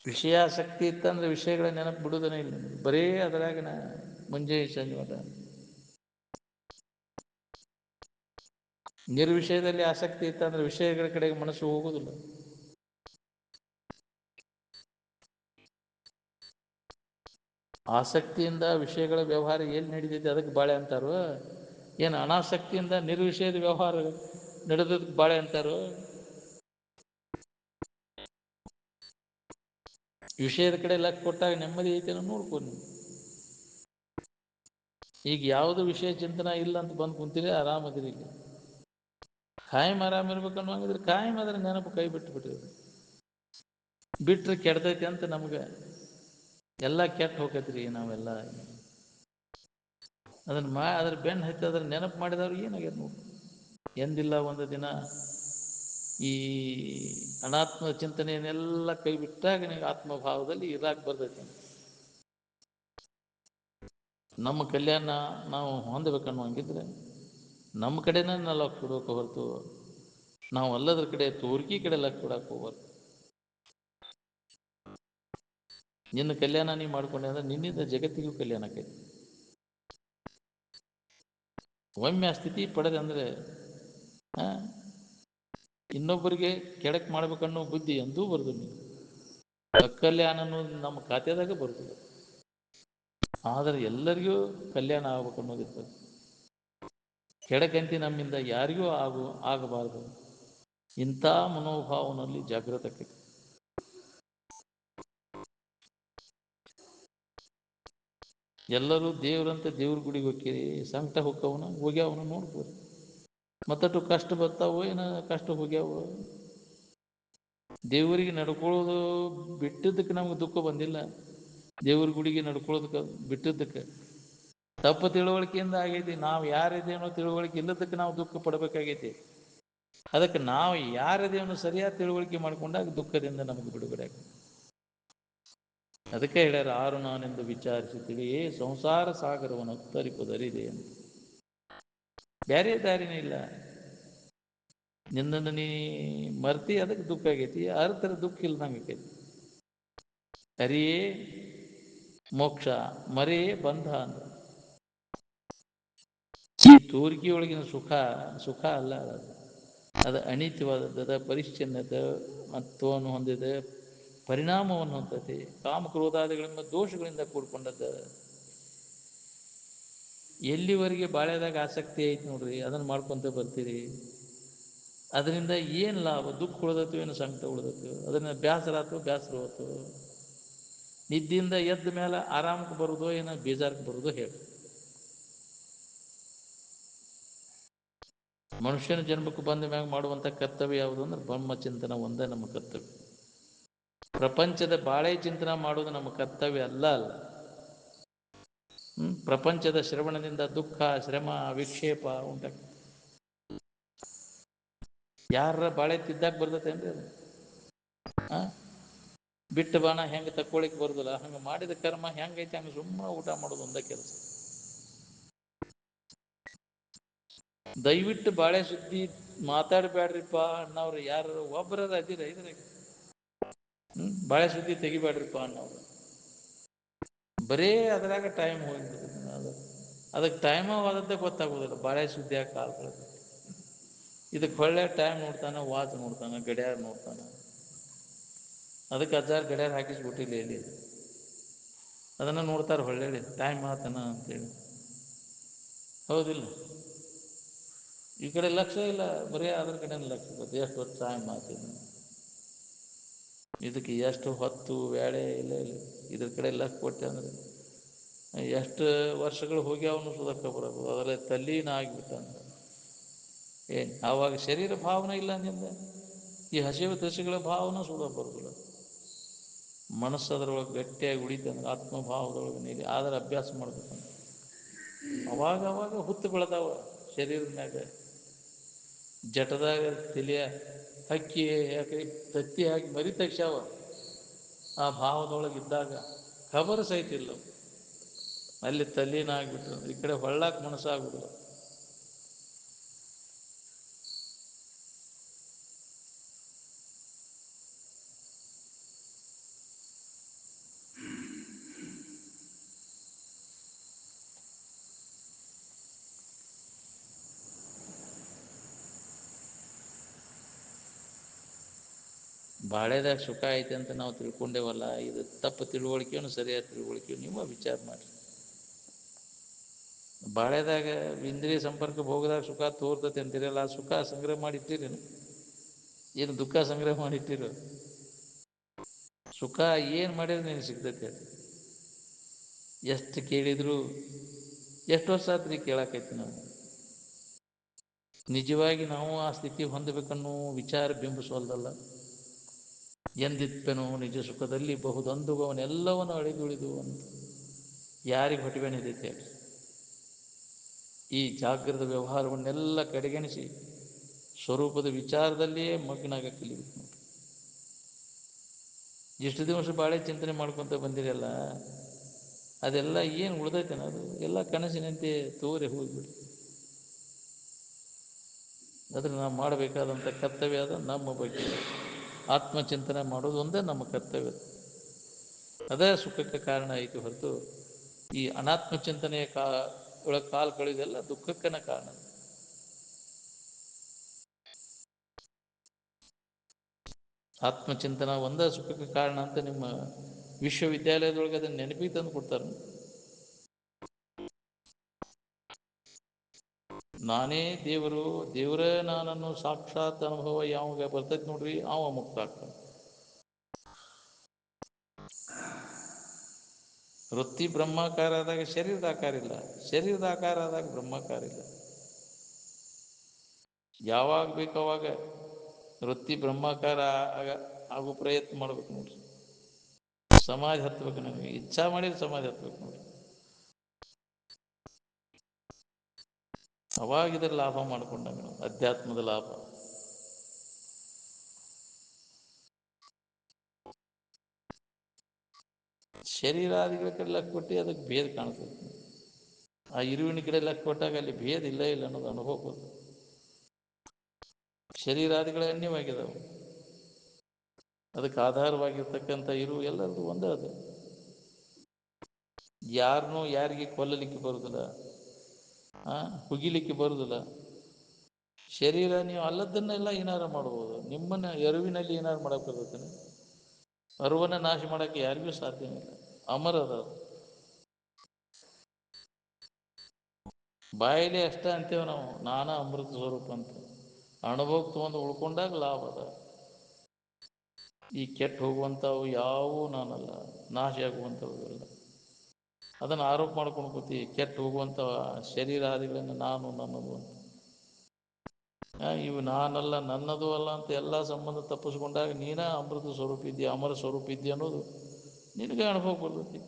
ವಿಷಯಾಸಕ್ತಿ ಇತ್ತಂದ್ರೆ ವಿಷಯಗಳ ನೆನಪು ಬಿಡುವುದನೇ ಇಲ್ಲ. ಬರೇ ಅದರಾಗ ಮುಂಜಾನೆ ಸಂಜೆ ಮಟ. ನಿರ್ವಿಷಯದಲ್ಲಿ ಆಸಕ್ತಿ ಇತ್ತಂದ್ರೆ ವಿಷಯಗಳ ಕಡೆಗೆ ಮನಸ್ಸು ಹೋಗುವುದಿಲ್ಲ. ಆಸಕ್ತಿಯಿಂದ ವಿಷಯಗಳ ವ್ಯವಹಾರ ಎಲ್ಲಿ ನಡೀತೈತೆ ಅದಕ್ಕೆ ಬಾಳೆ ಅಂತಾರೋ, ಏನು ಅನಾಸಕ್ತಿಯಿಂದ ನಿರ್ವಿಷಯದ ವ್ಯವಹಾರ ನಡೆದದಕ್ಕೆ ಬಾಳೆ ಅಂತಾರೋ? ವಿಷಯದ ಕಡೆ ಲಕ್ ಕೊಟ್ಟಾಗ ನೆಮ್ಮದಿ ಐತೇನೋ ನೋಡ್ಕೊಂಡು. ಈಗ ಯಾವುದು ವಿಷಯ ಚಿಂತನ ಇಲ್ಲ ಅಂತ ಬಂದು ಕುಂತೀರಿ, ಆರಾಮದಿರಿ. ಕಾಯಂ ಆರಾಮ ಇರ್ಬೇಕನ್ನುವಂಗಿದ್ರೆ ಕಾಯಂ ಅದ್ರ ನೆನಪು ಕೈ ಬಿಟ್ಟು ಬಿಟ್ಟಿದ್ರು. ಬಿಟ್ರೆ ಕೆಡ್ತೈತಿ ಅಂತ ನಮ್ಗೆ ಎಲ್ಲ ಕೆಟ್ಟ ಹೋಗತ್ರಿ. ನಾವೆಲ್ಲ ಅದ್ರ ಬೆನ್ನು ಹತ್ತಿ ಅದ್ರ ನೆನಪು ಮಾಡಿದವ್ರು ಏನಾಗ್ಯದ ನೋಡಿ. ಎಂದಿಲ್ಲ ಒಂದು ದಿನ ಈ ಅನಾತ್ಮ ಚಿಂತನೆಯನ್ನೆಲ್ಲ ಕೈ ಬಿಟ್ಟಾಗ ನಿಮಗೆ ಆತ್ಮಭಾವದಲ್ಲಿ ಇರಾಕ್ ಬರ್ತೈತಿ. ನಮ್ಮ ಕಲ್ಯಾಣ ನಾವು ಹೊಂದಬೇಕನ್ನುವಂಗಿದ್ರೆ ನಮ್ಮ ಕಡೆನೇ ನಾವು ಲಕ್ಷ ಕೊಡೋಕೆ ಹೊರತು ನಾವು ಅಲ್ಲದ್ರ ಕಡೆ ತೋರ್ಕಿ ಕಡೆ ಲಕ್ಷ ಕೊಡಕ್ಕೆ ಹೋಗ್ಬಾರ್ದು. ನಿನ್ನ ಕಲ್ಯಾಣ ನೀ ಮಾಡ್ಕೊಂಡೆ ಅಂದ್ರೆ ನಿನ್ನಿಂದ ಜಗತ್ತಿಗೂ ಕಲ್ಯಾಣ ಆಕೈತಿ. ಒಮ್ಮೆ ಆ ಸ್ಥಿತಿ ಪಡೆದೆ ಅಂದರೆ ಇನ್ನೊಬ್ಬರಿಗೆ ಕೆಡಕ್ ಮಾಡ್ಬೇಕನ್ನೋ ಬುದ್ಧಿ ಎಂದೂ ಬರುದು. ನೀವು ಅಕಲ್ಯಾಣ ಅನ್ನೋದು ನಮ್ಮ ಖಾತೆದಾಗ ಬರ್ತದೆ. ಆದರೆ ಎಲ್ಲರಿಗೂ ಕಲ್ಯಾಣ ಆಗ್ಬೇಕು ಅನ್ನೋದಿರ್ತದೆ. ಕೆಡಕಂತಿ ನಮ್ಮಿಂದ ಯಾರಿಗೂ ಆಗಬಾರದು. ಇಂಥ ಮನೋಭಾವನಲ್ಲಿ ಜಾಗೃತಕ್ಕೆ ಎಲ್ಲರೂ ದೇವ್ರಂತೆ ದೇವ್ರ ಗುಡಿಗೆ ಹೋಗ್ತೀರಿ, ಸಂಕಟ ಹೋಗ್ಯಾವನ ನೋಡ್ಬೋದು. ಮತ್ತಟ್ಟು ಕಷ್ಟ ಬರ್ತಾವೋ ಏನೋ ಕಷ್ಟ ಹೋಗ್ಯಾವ. ದೇವರಿಗೆ ನಡ್ಕೊಳ್ಳೋದು ಬಿಟ್ಟಿದ್ದಕ್ಕೆ ನಮ್ಗೆ ದುಃಖ ಬಂದಿಲ್ಲ. ದೇವ್ರ ಗುಡಿಗೆ ನಡ್ಕೊಳ್ಳೋದಕ್ಕೆ ಬಿಟ್ಟಿದ್ದಕ್ಕೆ ತಪ್ಪು ತಿಳುವಳಿಕೆಯಿಂದ ಆಗೈತಿ. ನಾವು ಯಾರಿದೇನೋ ತಿಳುವಳಿಕೆ ಇಲ್ಲದಕ್ಕೆ ನಾವು ದುಃಖ ಪಡಬೇಕಾಗೈತಿ. ಅದಕ್ಕೆ ನಾವು ಯಾರದೇನೋ ಸರಿಯಾದ ತಿಳುವಳಿಕೆ ಮಾಡ್ಕೊಂಡಾಗ ದುಃಖದಿಂದ ನಮಗೆ ಬಿಡುಗಡೆ ಆಗ್ತದೆ. ಅದಕ್ಕೆ ಹೇಳ್ಯಾರ, ಆರು ನಾನೆಂದು ವಿಚಾರಿಸಿ ತಿಳಿಯೇ ಸಂಸಾರ ಸಾಗರವನ್ನು ತರಿಪುದರಿದೆ ಅಂತ. ಬೇರೆ ದಾರಿನೇ ಇಲ್ಲ. ನಿನ್ನನ್ನು ನೀ ಮರ್ತಿ ಅದಕ್ಕೆ ದುಃಖ ಆಗೈತಿ. ಅರ್ಥರ ದುಃಖ ಇಲ್ದಂಗೆ ಆಕೈತಿ. ಅರಿಯೇ ಮೋಕ್ಷ, ಮರೆಯೇ ಬಂಧ ಅಂತ. ಈ ತೋರಿಕೆಯೊಳಗಿನ ಸುಖ ಅಲ್ಲ. ಅದು ಅನಿತ್ಯವಾದದ್ದು, ಪರಿಚ್ಛನ್ನದ ಮತ್ತವನ್ನು ಹೊಂದಿದೆ, ಪರಿಣಾಮವನ್ನು ಹೊಂದತೆ, ಕಾಮಕ್ರೋಧಾದಿಗಳಿಂದ ದೋಷಗಳಿಂದ ಕೂಡ್ಕೊಂಡದ್ದ. ಎಲ್ಲಿವರೆಗೆ ಬಾಳೆದಾಗ ಆಸಕ್ತಿ ಐತಿ ನೋಡ್ರಿ, ಅದನ್ನು ಮಾಡ್ಕೊಂತ ಬರ್ತೀರಿ. ಅದರಿಂದ ಏನು ಲಾಭ? ದುಃಖ ಉಳಿದತ್ತು, ಏನು ಸಂಕಟ ಉಳಿದತ್ತು? ಅದನ್ನ ಬೇಸರ ಹೋತು. ನಿದ್ದಿಂದ ಎದ್ದ ಮೇಲೆ ಆರಾಮಕ್ಕೆ ಬರುವುದೋ ಏನೋ ಬೇಜಾರಕ್ಕೆ ಬರುವುದೋ ಹೇಳಿ. ಮನುಷ್ಯನ ಜನ್ಮಕ್ಕೆ ಬಂದ ಮ್ಯಾಗ ಮಾಡುವಂಥ ಕರ್ತವ್ಯ ಯಾವುದು ಅಂದ್ರೆ ಬ್ರಹ್ಮಚಿಂತನ ಒಂದೇ ನಮ್ಮ ಕರ್ತವ್ಯ. ಪ್ರಪಂಚದ ಬಾಳೆ ಚಿಂತನ ಮಾಡೋದು ನಮ್ಮ ಕರ್ತವ್ಯ ಅಲ್ಲ. ಪ್ರಪಂಚದ ಶ್ರವಣದಿಂದ ದುಃಖ, ಶ್ರಮ, ವಿಕ್ಷೇಪ ಉಂಟಾಗ್ತದೆ. ಯಾರ ಬಾಳೆ ತಿದ್ದಾಕ ಬರ್ತೈತೇನ್ರಿ ಅದು? ಬಿಟ್ಟು ಬಾಣ ಹೆಂಗೆ ತಕ್ಕೊಳಿಕ್ ಬರುದಿಲ್ಲ, ಹಂಗೆ ಮಾಡಿದ ಕರ್ಮ ಹೆಂಗೈತೆ ಹಂಗೆ ಸುಮ್ಮನೆ ಊಟ ಮಾಡೋದು ಒಂದೇ ಕೆಲಸ. ದಯವಿಟ್ಟು ಬಾಳೆ ಸುದ್ದಿ ಮಾತಾಡಬೇಡ್ರಿಪ್ಪ ಅಣ್ಣವ್ರು ಯಾರು ಒಬ್ಬರ ಅದಿರ ಇದ್ರಾಗ. ಬಾಳೆ ಸುದ್ದಿ ತೆಗಿಬೇಡ್ರಿಪ್ಪ ಅಣ್ಣವ್ರು. ಬರೇ ಅದ್ರಾಗ ಟೈಮ್ ಹೋಗಿಬಿಡ್ತದೆ. ಅದಕ್ಕೆ ಟೈಮ್ ಆದದ್ದೇ ಗೊತ್ತಾಗೋದಿಲ್ಲ. ಬಾಳೆ ಸುದ್ದಿ ಯಾಕೆ ಕಾಲ ಇದಕ್ಕೆ ಒಳ್ಳೆ ಟೈಮ್ ನೋಡ್ತಾನೆ, ವಾಚ್ ನೋಡ್ತಾನೆ, ಗಡಿಯಾರ ನೋಡ್ತಾನೆ. ಅದಕ್ಕೆ ಅಜ್ಜಾರು ಗಡಿಯಾರ ಹಾಕಿಸ್ಬಿಟ್ಟಿಲ್ಲ ಇಲ್ಲಿ. ಅದನ್ನು ನೋಡ್ತಾರೆ ಹೊಳ್ಳಿ ಟೈಮ್ ಆತನ ಅಂತೇಳಿ. ಹೌದಿಲ್ಲ? ಈ ಕಡೆ ಲಕ್ಷ್ಯ ಇಲ್ಲ, ಬರೀ ಅದ್ರ ಕಡೆ ಲಕ್ಷ್ಯ ಇರುತ್ತೆ. ಎಷ್ಟು ಹೊತ್ತು ಟೈಮ್ ಆತೀನಿ, ಇದಕ್ಕೆ ಎಷ್ಟು ಹೊತ್ತು ವೇಳೆ ಇಲ್ಲ ಇದ್ರ ಕಡೆ ಲಕ್ಷ್ಯ ಕೊಟ್ಟೆ ಅಂದ್ರೆ ಎಷ್ಟು ವರ್ಷಗಳು ಹೋಗ್ಯಾವನು ಸುದಕ್ಕ ಬರಬಹುದು. ಅದರ ತಲ್ಲೀನ ಆಗಿಬಿಟ್ಟಂತ ಆವಾಗ ಶರೀರ ಭಾವನೆ ಇಲ್ಲ ನಿಂದ. ಈ ಹಸಿವು ದಶೆಗಳ ಭಾವನೆ ಸುದ ಬರೋದಿಲ್ಲ. ಮನಸ್ಸು ಅದರೊಳಗೆ ಗಟ್ಟಿಯಾಗಿ ಉಳಿತಂದ್ರೆ ಆತ್ಮಭಾವದೊಳಗೆ ನೀಡಿ ಆದ್ರೆ ಅಭ್ಯಾಸ ಮಾಡ್ಬೇಕಂತ ಅವಾಗ ಹುತ್ತು ಬೆಳೆದಾವ ಶರೀರದ ಮ್ಯಾಗ. ಜಟದಾಗ ತಲೆಯ ಹಕ್ಕಿ ತತ್ತಿ ಹಾಕಿ ಮರಿ ತಗ್ಸಾವ. ಆ ಭಾವದೊಳಗಿದ್ದಾಗ ಖಬರ ಸಹಿತ ಇಲ್ಲ. ಅಲ್ಲಿ ತಲ್ಲೀನ ಆಗ್ಬಿಟ್ರು. ಈ ಕಡೆ ಹೊಳ್ಳಾಕ ಮನಸ್ಸಾಗ್ಬಿಡುವ. ಬಾಳೆದಾಗ ಸುಖ ಐತೆ ಅಂತ ನಾವು ತಿಳ್ಕೊಂಡೇವಲ್ಲ, ಇದು ತಪ್ಪು ತಿಳುವಳಿಕೆಯನ್ನು ಸರಿಯಾದ ತಿಳುವಳಿಕೆ. ನೀವು ವಿಚಾರ ಮಾಡಿ. ಬಾಳೆದಾಗ ಇಂದ್ರಿಯ ಸಂಪರ್ಕ ಭೋಗದಾಗ ಸುಖ ತೋರ್ತತೆ ಅಂತೀರಲ್ಲ, ಆ ಸುಖ ಸಂಗ್ರಹ ಮಾಡಿಟ್ಟಿರೇನು? ಏನು ದುಃಖ ಸಂಗ್ರಹ ಮಾಡಿಟ್ಟಿರೋ? ಸುಖ ಏನು ಮಾಡಿದ್ರೆ ನೀನು ಸಿಗ್ತೈತೆ ಅದು. ಎಷ್ಟು ಕೇಳಿದ್ರು ಎಷ್ಟು ವರ್ಷ ಆತ್ರಿ ಕೇಳಾಕೈತಿ ನಾವು. ನಿಜವಾಗಿ ನಾವು ಆ ಸ್ಥಿತಿ ಹೊಂದಬೇಕನ್ನೋ ವಿಚಾರ ಬಿಂಬಿಸೋಲ್ದಲ್ಲ. ಎಂದಿತ್ಪೆನು ನಿಜ ಸುಖದಲ್ಲಿ ಬಹುದೊಂದುವವನೆಲ್ಲವನ್ನು ಅಳಿದುಳಿದು ಅಂತ ಯಾರಿಗೆ ಹೊಟ್ಟೆ ನಿದೈತೆ? ಈ ಜಾಗೃತ ವ್ಯವಹಾರವನ್ನೆಲ್ಲ ಕಡೆಗಣಿಸಿ ಸ್ವರೂಪದ ವಿಚಾರದಲ್ಲಿಯೇ ಮಗ್ನಾಗ ಕಲಿಬೇಕು ನೋಡಿ. ಎಷ್ಟು ದಿವಸ ಬಾಳೆ ಚಿಂತನೆ ಮಾಡ್ಕೊತ ಬಂದಿರಲ್ಲ, ಅದೆಲ್ಲ ಏನು ಉಳ್ದೈತೇನ? ಅದು ಎಲ್ಲ ಕನಸಿನಂತೆ ತೋರಿ ಹೋಗ್ಬಿಡಿ. ಅದ್ರ ನಾವು ಮಾಡಬೇಕಾದಂಥ ಕರ್ತವ್ಯ ಅದ ನಮ್ಮ ಬಗ್ಗೆ ಆತ್ಮಚಿಂತನೆ ಮಾಡೋದು ಒಂದೇ ನಮ್ಮ ಕರ್ತವ್ಯ. ಅದೇ ಸುಖಕ್ಕೆ ಕಾರಣ ಆಯಿತು ಹೊರತು ಈ ಅನಾತ್ಮ ಚಿಂತನೆಯ ಒಳಗೆ ಕಾಲು ಕಳೆದೆಲ್ಲ ದುಃಖಕ್ಕನ ಕಾರಣ. ಆತ್ಮಚಿಂತನ ಒಂದೇ ಸುಖಕ್ಕೆ ಕಾರಣ ಅಂತ ನಿಮ್ಮ ವಿಶ್ವವಿದ್ಯಾಲಯದೊಳಗೆ ಅದನ್ನು ನೆನಪಿಗೆ ತಂದು ಕೊಡ್ತಾರೆ. ನಾನೇ ದೇವರು, ದೇವರೇ ನಾನನ್ನು ಸಾಕ್ಷಾತ್ ಅನುಭವ ಯಾವಾಗ ಬರ್ತೈತೆ ನೋಡ್ರಿ, ಅವ ಮುಕ್ತ ಆಗ್ತಾನೆ. ವೃತ್ತಿ ಬ್ರಹ್ಮಾಕಾರ ಆದಾಗ ಶರೀರದ ಆಕಾರ ಇಲ್ಲ, ಶರೀರದ ಆಕಾರ ಆದಾಗ ಬ್ರಹ್ಮಾಕಾರ ಇಲ್ಲ. ಯಾವಾಗ ಬೇಕು ಅವಾಗ ವೃತ್ತಿ ಬ್ರಹ್ಮಾಕಾರ ಆಗೋ ಪ್ರಯತ್ನ ಮಾಡ್ಬೇಕು ನೋಡ್ರಿ. ಸಮಾಧಿ ಹತ್ಬೇಕು, ನಮಗೆ ಇಚ್ಛಾ ಮಾಡಿದ್ರೆ ಸಮಾಧಿ ಹತ್ಬೇಕು ನೋಡ್ರಿ. ಅವಾಗ ಇದರ ಲಾಭ ಮಾಡ್ಕೊಂಡಾಗ ಅಧ್ಯಾತ್ಮದ ಲಾಭ. ಶರೀರಾದಿಗಳ ಕಡೆ ಲಕ್ಕ ಕೊಟ್ಟು ಅದಕ್ಕೆ ಭೇದ ಕಾಣ್ತದೆ. ಆ ಇರುವಿನ ಕಡೆ ಲಕ್ಕ ಕೊಟ್ಟಾಗ ಅಲ್ಲಿ ಭೇದ ಇಲ್ಲ ಅನ್ನೋದು ಅನುಭವ ಬರ್ತದೆ. ಶರೀರಾದಿಗಳ ಅನ್ಯವಾಗಿದ್ದಾವೆ, ಅದಕ್ಕೆ ಆಧಾರವಾಗಿರ್ತಕ್ಕಂಥ ಇರು ಎಲ್ಲರದು ಒಂದೇ. ಅದು ಯಾರನ್ನೂ ಯಾರಿಗೆ ಕೊಲ್ಲಲಿಕ್ಕೆ ಬರುದಿಲ್ಲ, ಹುಗಿಲಿಕ್ಕೆ ಬರುದಿಲ್ಲ. ಶರೀರ ನೀವು ಅಲ್ಲದನ್ನೆಲ್ಲ ಏನಾರು ಮಾಡ್ಬೋದು, ನಿಮ್ಮನ್ನ ಎರುವಿನಲ್ಲಿ ಏನಾರು ಮಾಡಕ್ ಬರ್ತೇನೆ? ಅರುವನ್ನ ನಾಶ ಮಾಡಕ್ಕೆ ಯಾರಿಗೂ ಸಾಧ್ಯನೇ ಇಲ್ಲ. ಅಮರದ ಬಾಯಿಲೆ ಅಷ್ಟೇ ಅಂತೇವೆ ನಾವು, ನಾನಾ ಅಮೃತ ಸ್ವರೂಪ ಅಂತ. ಅನುಭವಕ್ಕೆ ತಗೊಂಡು ಉಳ್ಕೊಂಡಾಗ ಲಾಭ ಅದ. ಈ ಕೆಟ್ಟು ಹೋಗುವಂಥವು ಯಾವುವು ನಾನಲ್ಲ, ನಾಶ ಆಗುವಂಥವು ಎಲ್ಲ. ಅದನ್ನು ಆರೋಪ ಮಾಡ್ಕೊಂಡು ಕೂತಿ ಕೆಟ್ಟು ಹೋಗುವಂಥ ಶರೀರಾದಿಗಳನ್ನು ನಾನು ನನ್ನದು ಅಂತ. ಇವು ನಾನಲ್ಲ ನನ್ನದು ಅಲ್ಲ ಅಂತ ಎಲ್ಲ ಸಂಬಂಧ ತಪ್ಪಿಸ್ಕೊಂಡಾಗ ನೀನ ಅಮೃತ ಸ್ವರೂಪ ಇದೆಯಾ, ಅಮರ ಸ್ವರೂಪ ಇದೆಯಾ ಅನ್ನೋದು ನಿನಗೆ ಅನುಭವ ಬರ್ತೈತಿ.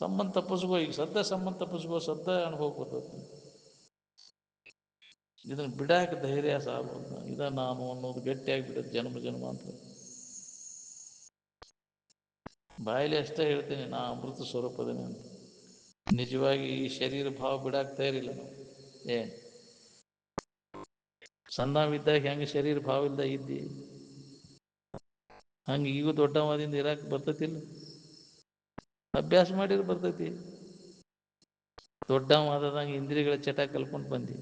ಸಂಬಂಧ ತಪ್ಪಿಸ್ಕೋ, ಈಗ ಸದ್ಯ ಸಂಬಂಧ ತಪ್ಪಿಸ್ಕೋ, ಸದ್ಯ ಅನುಭವ ಬರ್ತೈತಿ. ಇದನ್ನು ಬಿಡಾಕ ಧೈರ್ಯ ಸಾಲೋದು. ಇದ ನಾನು ಅನ್ನೋದು ಗಟ್ಟಿಯಾಗಿ ಬಿಡುತ್ತೆ ಜನ್ಮ ಜನ್ಮ ಅಂತ. ಬಾಯಲ್ಲಿ ಅಷ್ಟೇ ಹೇಳ್ತೇನೆ ನಾ ಅಮೃತ ಸ್ವರೂಪದೇನೆ ಅಂತ. ನಿಜವಾಗಿ ಈ ಶರೀರ ಭಾವ ಬಿಡಾಕ ತಯಾರಿಲ್ಲ ನಾವು. ಸಣ್ಣವಿದ್ದಾಗ ಹೆಂಗೆ ಶರೀರ ಭಾವ ಇಲ್ದ ಇದ್ದಿ, ಹಂಗೆ ಈಗ ದೊಡ್ಡವಾದಿಂದ ಇರಾಕ್ ಬರ್ತೈತಿಲ್ಲ. ಅಭ್ಯಾಸ ಮಾಡಿದ್ರೆ ಬರ್ತೈತಿ. ದೊಡ್ಡವಾದಂಗೆ ಇಂದ್ರಿಯಗಳ ಚಟ ಕಲ್ಕೊಂಡು ಬಂದಿ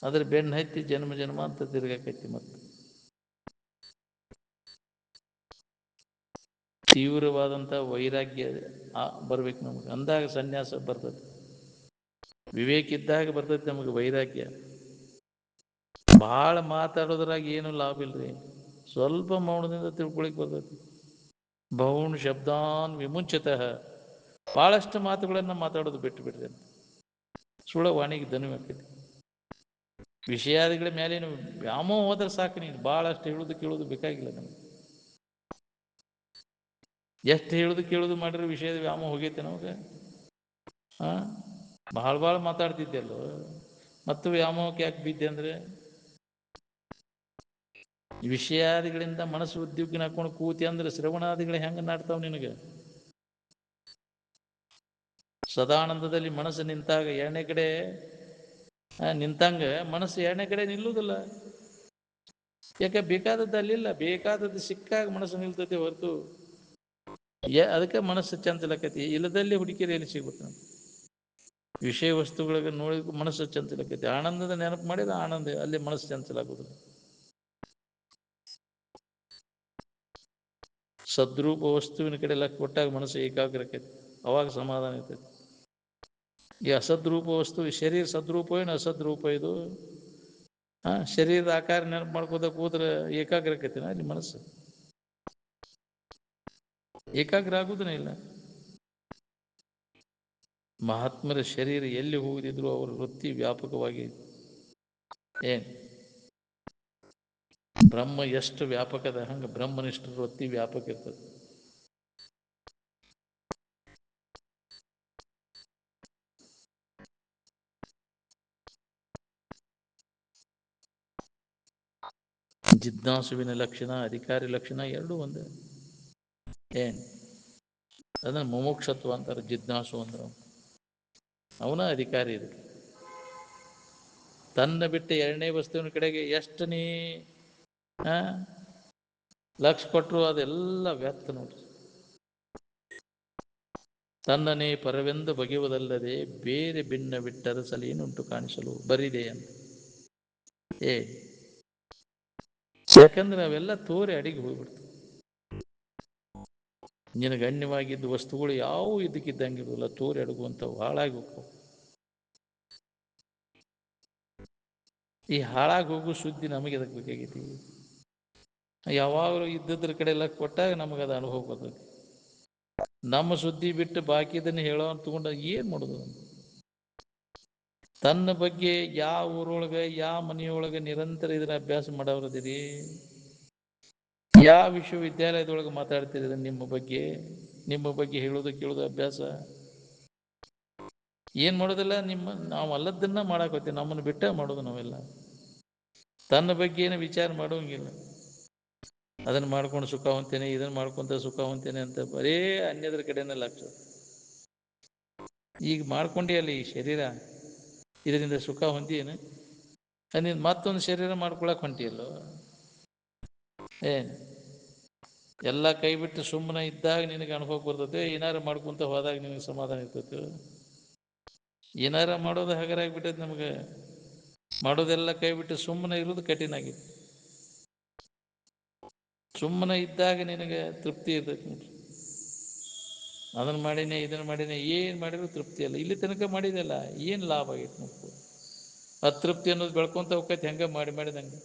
ಅದ್ರ ಬೆನ್ನು ಹತ್ತಿ ಜನ್ಮ ಜನ್ಮ ಅಂತ ತಿರ್ಗಾಕೈತಿ. ಮತ್ತೆ ತೀವ್ರವಾದಂಥ ವೈರಾಗ್ಯ ಬರ್ಬೇಕು ನಮಗೆ, ಅಂದಾಗ ಸನ್ಯಾಸ ಬರ್ತೈತಿ. ವಿವೇಕ ಇದ್ದಾಗ ಬರ್ತೈತಿ ನಮಗೆ ವೈರಾಗ್ಯ. ಭಾಳ ಮಾತಾಡೋದ್ರಾಗ ಏನು ಲಾಭ ಇಲ್ರಿ, ಸ್ವಲ್ಪ ಮೌನದಿಂದ ತಿಳ್ಕೊಳಿಕ್ ಬರ್ತೈತಿ. ಬಹುನ್ ಶಬ್ದಾನ್ ವಿಮುಂಚತಃ, ಭಾಳಷ್ಟು ಮಾತುಗಳನ್ನು ಮಾತಾಡೋದು ಬಿಟ್ಟು ಬಿಡ್ರಿ ಅಂತ. ಸುಳ ವಾಣಿಗೆ ದನು ಹಾಕೈತಿ. ವಿಷಯಾದಿಗಳ ಮೇಲೇನು ವ್ಯಾಮೋಹ ಹೋದ್ರೆ ಸಾಕು, ನೀನು ಭಾಳಷ್ಟು ಹೇಳೋದು ಕೇಳೋದು ಬೇಕಾಗಿಲ್ಲ ನಮಗೆ. ಎಷ್ಟು ಹೇಳುದು ಕೇಳುದು ಮಾಡಿದ್ರೆ ವಿಷಯದ ವ್ಯಾಮೋಹ ಹೋಗೈತೆ ನಮಗೆ. ಭಾಳ ಮಾತಾಡ್ತಿದ್ದೆಲ್ಲೋ, ಮತ್ತು ವ್ಯಾಮೋಹಕ್ಕೆ ಯಾಕೆ ಬಿದ್ದೆ ಅಂದ್ರೆ ವಿಷಯಾದಿಗಳಿಂದ ಮನಸ್ಸು ಉದ್ಯೋಗಿನ ಹಾಕೊಂಡು ಕೂತಿ ಅಂದ್ರೆ ಶ್ರವಣಾದಿಗಳು ಹೆಂಗೆ ನಾಡ್ತಾವ ನಿನಗೆ? ಸದಾನಂದದಲ್ಲಿ ಮನಸ್ಸು ನಿಂತಾಗ ಎರಡನೇ ಕಡೆ ನಿಂತಂಗ ಮನಸ್ಸು ಎರಡನೇ ಕಡೆ ನಿಲ್ಲುವುದಿಲ್ಲ. ಯಾಕೆ? ಬೇಕಾದದ್ದು ಅಲ್ಲಿಲ್ಲ, ಬೇಕಾದದ್ದು ಸಿಕ್ಕಾಗ ಮನಸ್ಸು ನಿಲ್ತೈತೆ ಹೊರತು ಅದಕ್ಕೆ ಮನಸ್ಸು ಚಂಚಲಕತಿ. ಇಲ್ಲದಲ್ಲಿ ಹುಡುಕಿರಿ ಎಲ್ಲಿ ಸಿಗ್ಬೇಕು? ವಿಷಯ ವಸ್ತುಗಳಿಗೆ ನೋಡಿ ಮನಸ್ಸು ಚಂಚಲಕತಿ. ಆನಂದದ ನೆನಪು ಮಾಡಿದ್ರೆ ಆನಂದ, ಅಲ್ಲಿ ಮನಸ್ಸು ಚಂಚಲಾಗುದಿಲ್ಲ. ಸದ್ರೂಪ ವಸ್ತುವಿನ ಕಡೆ ಎಲ್ಲ ಕೊಟ್ಟಾಗ ಮನಸ್ಸು ಏಕಾಗ್ರಕೈತಿ, ಅವಾಗ ಸಮಾಧಾನ ಇರ್ತೈತಿ. ಈ ಅಸದ್ರೂಪ ವಸ್ತು, ಶರೀರ ಸದ್ರೂಪ ಏನು ಅಸದ್ರೂಪ ಇದು? ಶರೀರದ ಆಕಾರ ನೆನಪು ಮಾಡ್ಕೋತ ಕೂತ್ರೆ ಏಕಾಗ್ರಕೈತಿನ ಅಲ್ಲಿ ಮನಸ್ಸು? ಏಕಾಗ್ರ ಆಗುದನೇ ಇಲ್ಲ. ಮಹಾತ್ಮರ ಶರೀರ ಎಲ್ಲಿ ಹೋಗಿದ್ರು ಅವರ ವೃತ್ತಿ ವ್ಯಾಪಕವಾಗಿ ಏನ್ ಬ್ರಹ್ಮ ಎಷ್ಟು ವ್ಯಾಪಕದ ಹಂಗೆ ಬ್ರಹ್ಮನಿಷ್ಠ ವೃತ್ತಿ ವ್ಯಾಪಕ ಇರ್ತದೆ. ಜಿಜ್ಞಾಸುವಿನ ಲಕ್ಷಣ ಅಧಿಕಾರಿ ಲಕ್ಷಣ ಎರಡೂ ಒಂದೇ. ಏನ್ ಅದನ್ನ ಮುಮುಕ್ಷತ್ವ ಅಂತಾರೆ. ಜಿಜ್ಞಾಸು ಅಂದ್ರೆ ಅವನ ಅಧಿಕಾರಿ ಇದು. ತನ್ನ ಬಿಟ್ಟು ಎರಡನೇ ವಸ್ತುವಿನ ಕಡೆಗೆ ಎಷ್ಟು ನೀ ಲಕ್ಷ ಕೊಟ್ಟರು ಅದೆಲ್ಲ ವ್ಯರ್ಥ ನೋಡ್ರಿ. ತನ್ನನೇ ಪರವೆಂದು ಬಗೆಯುವುದಲ್ಲದೆ ಬೇರೆ ಭಿನ್ನ ಬಿಟ್ಟರಸಲೇನುಂಟು ಕಾಣಿಸಲು ಬರಿದೆ ಅಂತ. ಯಾಕಂದ್ರೆ ಅವೆಲ್ಲ ತೋರೆ ಅಡಿಗೆ ಹೋಗ್ಬಿಡ್ತು. ನಿನಗೆ ಗಣ್ಯವಾಗಿದ್ದ ವಸ್ತುಗಳು ಯಾವುವು ಇದಕ್ಕಿದ್ದಂಗಿರೋಲ್ಲ, ತೋರೆ ಅಡಗುವಂಥವು ಹಾಳಾಗಿ ಹೋಗ್ತವು. ಈ ಹಾಳಾಗಿ ಹೋಗೋ ಸುದ್ದಿ ನಮಗೆ ಅದಕ್ಕೆ ಬೇಕಾಗೈತಿ. ಯಾವಾಗಲೂ ಇದ್ದದ್ರ ಕಡೆ ಎಲ್ಲ ಕೊಟ್ಟಾಗ ನಮಗದು ಅನುಭವ ಬರ್ತದೆ. ನಮ್ಮ ಸುದ್ದಿ ಬಿಟ್ಟು ಬಾಕಿದನ್ನು ಹೇಳೋ ತಗೊಂಡ ಏನು ಮಾಡೋದು? ತನ್ನ ಬಗ್ಗೆ ಯಾವ ಊರೊಳಗೆ ಯಾವ ಮನೆಯೊಳಗೆ ನಿರಂತರ ಇದನ್ನ ಅಭ್ಯಾಸ ಮಾಡೋರದಿರಿ, ಯಾವ ವಿಶ್ವವಿದ್ಯಾಲಯದೊಳಗೆ ಮಾತಾಡ್ತಿರಿ ನಿಮ್ಮ ಬಗ್ಗೆ ಹೇಳೋದು ಕೇಳೋದು ಅಭ್ಯಾಸ ಏನು ಮಾಡೋದಿಲ್ಲ. ನಾವು ಅಲ್ಲದನ್ನ ಮಾಡಾಕೋತೀವಿ, ನಮ್ಮನ್ನು ಬಿಟ್ಟ ಮಾಡೋದು ನಾವೆಲ್ಲ. ತನ್ನ ಬಗ್ಗೆ ಏನು ವಿಚಾರ ಮಾಡೋಂಗಿಲ್ಲ. ಅದನ್ನು ಮಾಡ್ಕೊಂಡು ಸುಖ ಹೊಂತೇನೆ, ಇದನ್ನು ಮಾಡ್ಕೊಂತ ಸುಖ ಹೊಂತೇನೆ ಅಂತ ಬರೇ ಅನ್ಯದ್ರ ಕಡೆನೇ ಲಕ್ಷ. ಈಗ ಮಾಡ್ಕೊಂಡಿ ಈ ಶರೀರ, ಇದರಿಂದ ಸುಖ ಹೊಂದಿಯೇನು? ನೀನು ಮತ್ತೊಂದು ಶರೀರ ಮಾಡ್ಕೊಳಕ್ ಹೊಂಟಿಯಲ್ಲೋ. ಎಲ್ಲ ಕೈ ಬಿಟ್ಟು ಸುಮ್ಮನೆ ಇದ್ದಾಗ ನಿನಗೆ ಅನುಭವ ಬರ್ತದೆ. ಏನಾರು ಮಾಡ್ಕೊಂತ ಹೋದಾಗ ನಿನಗೆ ಸಮಾಧಾನ ಇರ್ತದೆ. ಏನಾರ ಮಾಡೋದು ಹಗರಾಗ್ಬಿಟ್ಟೈತೆ ನಮಗೆ. ಮಾಡೋದೆಲ್ಲ ಕೈ ಬಿಟ್ಟು ಸುಮ್ಮನೆ ಇರೋದು ಕಠಿಣ ಆಗಿದೆ. ಸುಮ್ಮನೆ ಇದ್ದಾಗ ನಿನಗೆ ತೃಪ್ತಿ ಇರ್ತೈತೆ ನೋಡ್ರಿ. ಅದನ್ನು ಮಾಡಿನೇ ಇದನ್ನು ಮಾಡಿನೇ ಏನು ಮಾಡಿದ್ರು ತೃಪ್ತಿ ಅಲ್ಲ. ಇಲ್ಲಿ ತನಕ ಮಾಡಿದೆಲ್ಲ ಏನು ಲಾಭ ಆಗೈತೆ ನೋಡ್ಕೊ. ಅತೃಪ್ತಿ ಅನ್ನೋದು ಬೆಳ್ಕೊಂತ ಹೋಗ್ತೈತೆ. ಹೆಂಗೆ ಮಾಡಿದಂಗೆ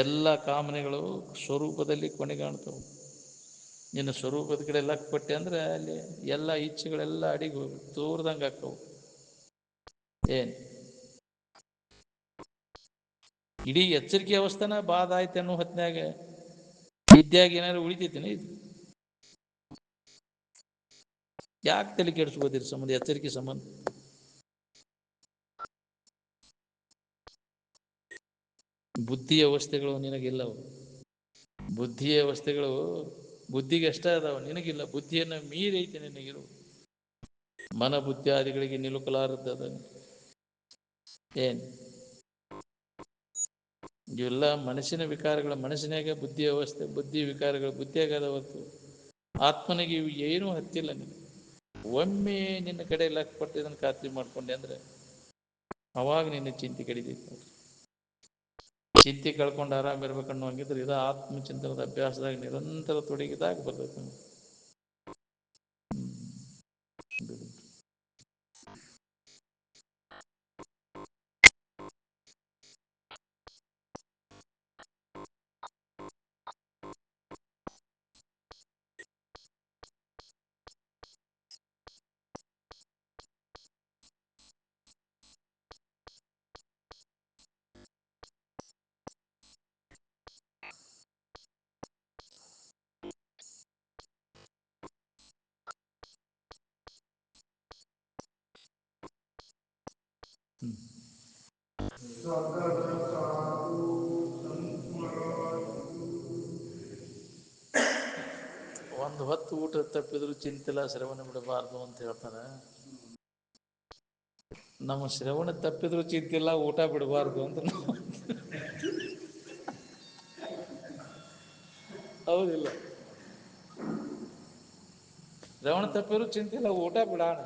ಎಲ್ಲ ಕಾಮನೆಗಳು ಸ್ವರೂಪದಲ್ಲಿ ಕೊನೆಗಾಣ್ತವೆ. ನಿನ್ನ ಸ್ವರೂಪದ ಕಡೆ ಲಕ್ ಕೊಟ್ಟೆ ಅಂದ್ರೆ ಅಲ್ಲಿ ಎಲ್ಲ ಇಚ್ಛೆಗಳೆಲ್ಲ ಅಡಿಗೆ ಹೋಗಿ ತೋರ್ದಂಗೆ ಆಗ್ತವು. ಇಡೀ ಎಚ್ಚರಿಕೆ ಅವಸ್ಥೆನ ಬಾಧ ಆಯ್ತು ಅನ್ನೋ ಹೊತ್ನ್ಯಾಗ ವಿದ್ಯಾಗ ಏನಾದ್ರು ಉಳಿತೈತಿನ? ಇದು ಯಾಕೆ ತಲೆ ಕೆಡಿಸ್ಕೋತೀರಿ ಸಂಬಂಧ? ಎಚ್ಚರಿಕೆ ಸಂಬಂಧ ಬುದ್ಧಿಯ ಅವಸ್ಥೆಗಳು ನಿನಗಿಲ್ಲವು. ಬುದ್ಧಿಯ ಅವಸ್ಥೆಗಳು ಬುದ್ಧಿಗೆ ಅಷ್ಟೇ ಅದಾವ, ನಿನಗಿಲ್ಲ. ಬುದ್ಧಿಯನ್ನು ಮೀರಿ ಐತೆ ನಿನಗಿರು. ಮನ ಬುದ್ಧಿಯಾದಿಗಳಿಗೆ ನಿಲುಕಲಾರದ್ದದ. ಇವೆಲ್ಲ ಮನಸ್ಸಿನ ವಿಕಾರಗಳ, ಮನಸ್ಸಿನಾಗ ಬುದ್ಧಿ ಅವಸ್ಥೆ, ಬುದ್ಧಿ ವಿಕಾರಗಳು ಬುದ್ಧಿಯಾಗದ ಹೊತ್ತು ಆತ್ಮನಿಗೆ ಇವು ಏನೂ ಹತ್ತಿಲ್ಲ. ನೀನು ಒಮ್ಮೆ ನಿನ್ನ ಕಡೆ ಲಕ್ ಕೊಟ್ಟು ಇದನ್ನು ಖಾತ್ರಿ ಮಾಡ್ಕೊಂಡೆ ಅಂದ್ರೆ ಅವಾಗ ನಿನ್ನ ಚಿಂತೆ ಕಡಿದೈತಿ. ಚಿಂತೆ ಕಳ್ಕೊಂಡು ಆರಾಮ ಇರ್ಬೇಕನ್ನೋ ಹಂಗಿದ್ರೆ ಇದು ಆತ್ಮಚಿಂತನದ ಅಭ್ಯಾಸದಾಗ ನಿರಂತರ ತೊಡಗಿದಾಗ ಬರ್ತೈತೆ ನಮ್ಗೆ. ಒಂದು ಹೊತ್ತು ಊಟ ತಪ್ಪಿದ್ರು ಚಿಂತಿಲ್ಲ, ಶ್ರವಣ ಬಿಡಬಾರ್ದು ಅಂತ ಹೇಳ್ತಾರೆ. ನಮ್ಮ ಶ್ರವಣ ತಪ್ಪಿದ್ರು ಚಿಂತಿಲ್ಲ, ಊಟ ಬಿಡಬಾರ್ದು ಅಂತ ನಾವು ಹೌದಿಲ್ಲ? ಶ್ರವಣ ತಪ್ಪಿದ್ರು ಚಿಂತಿಲ್ಲ, ಊಟ ಬಿಡೋಣ.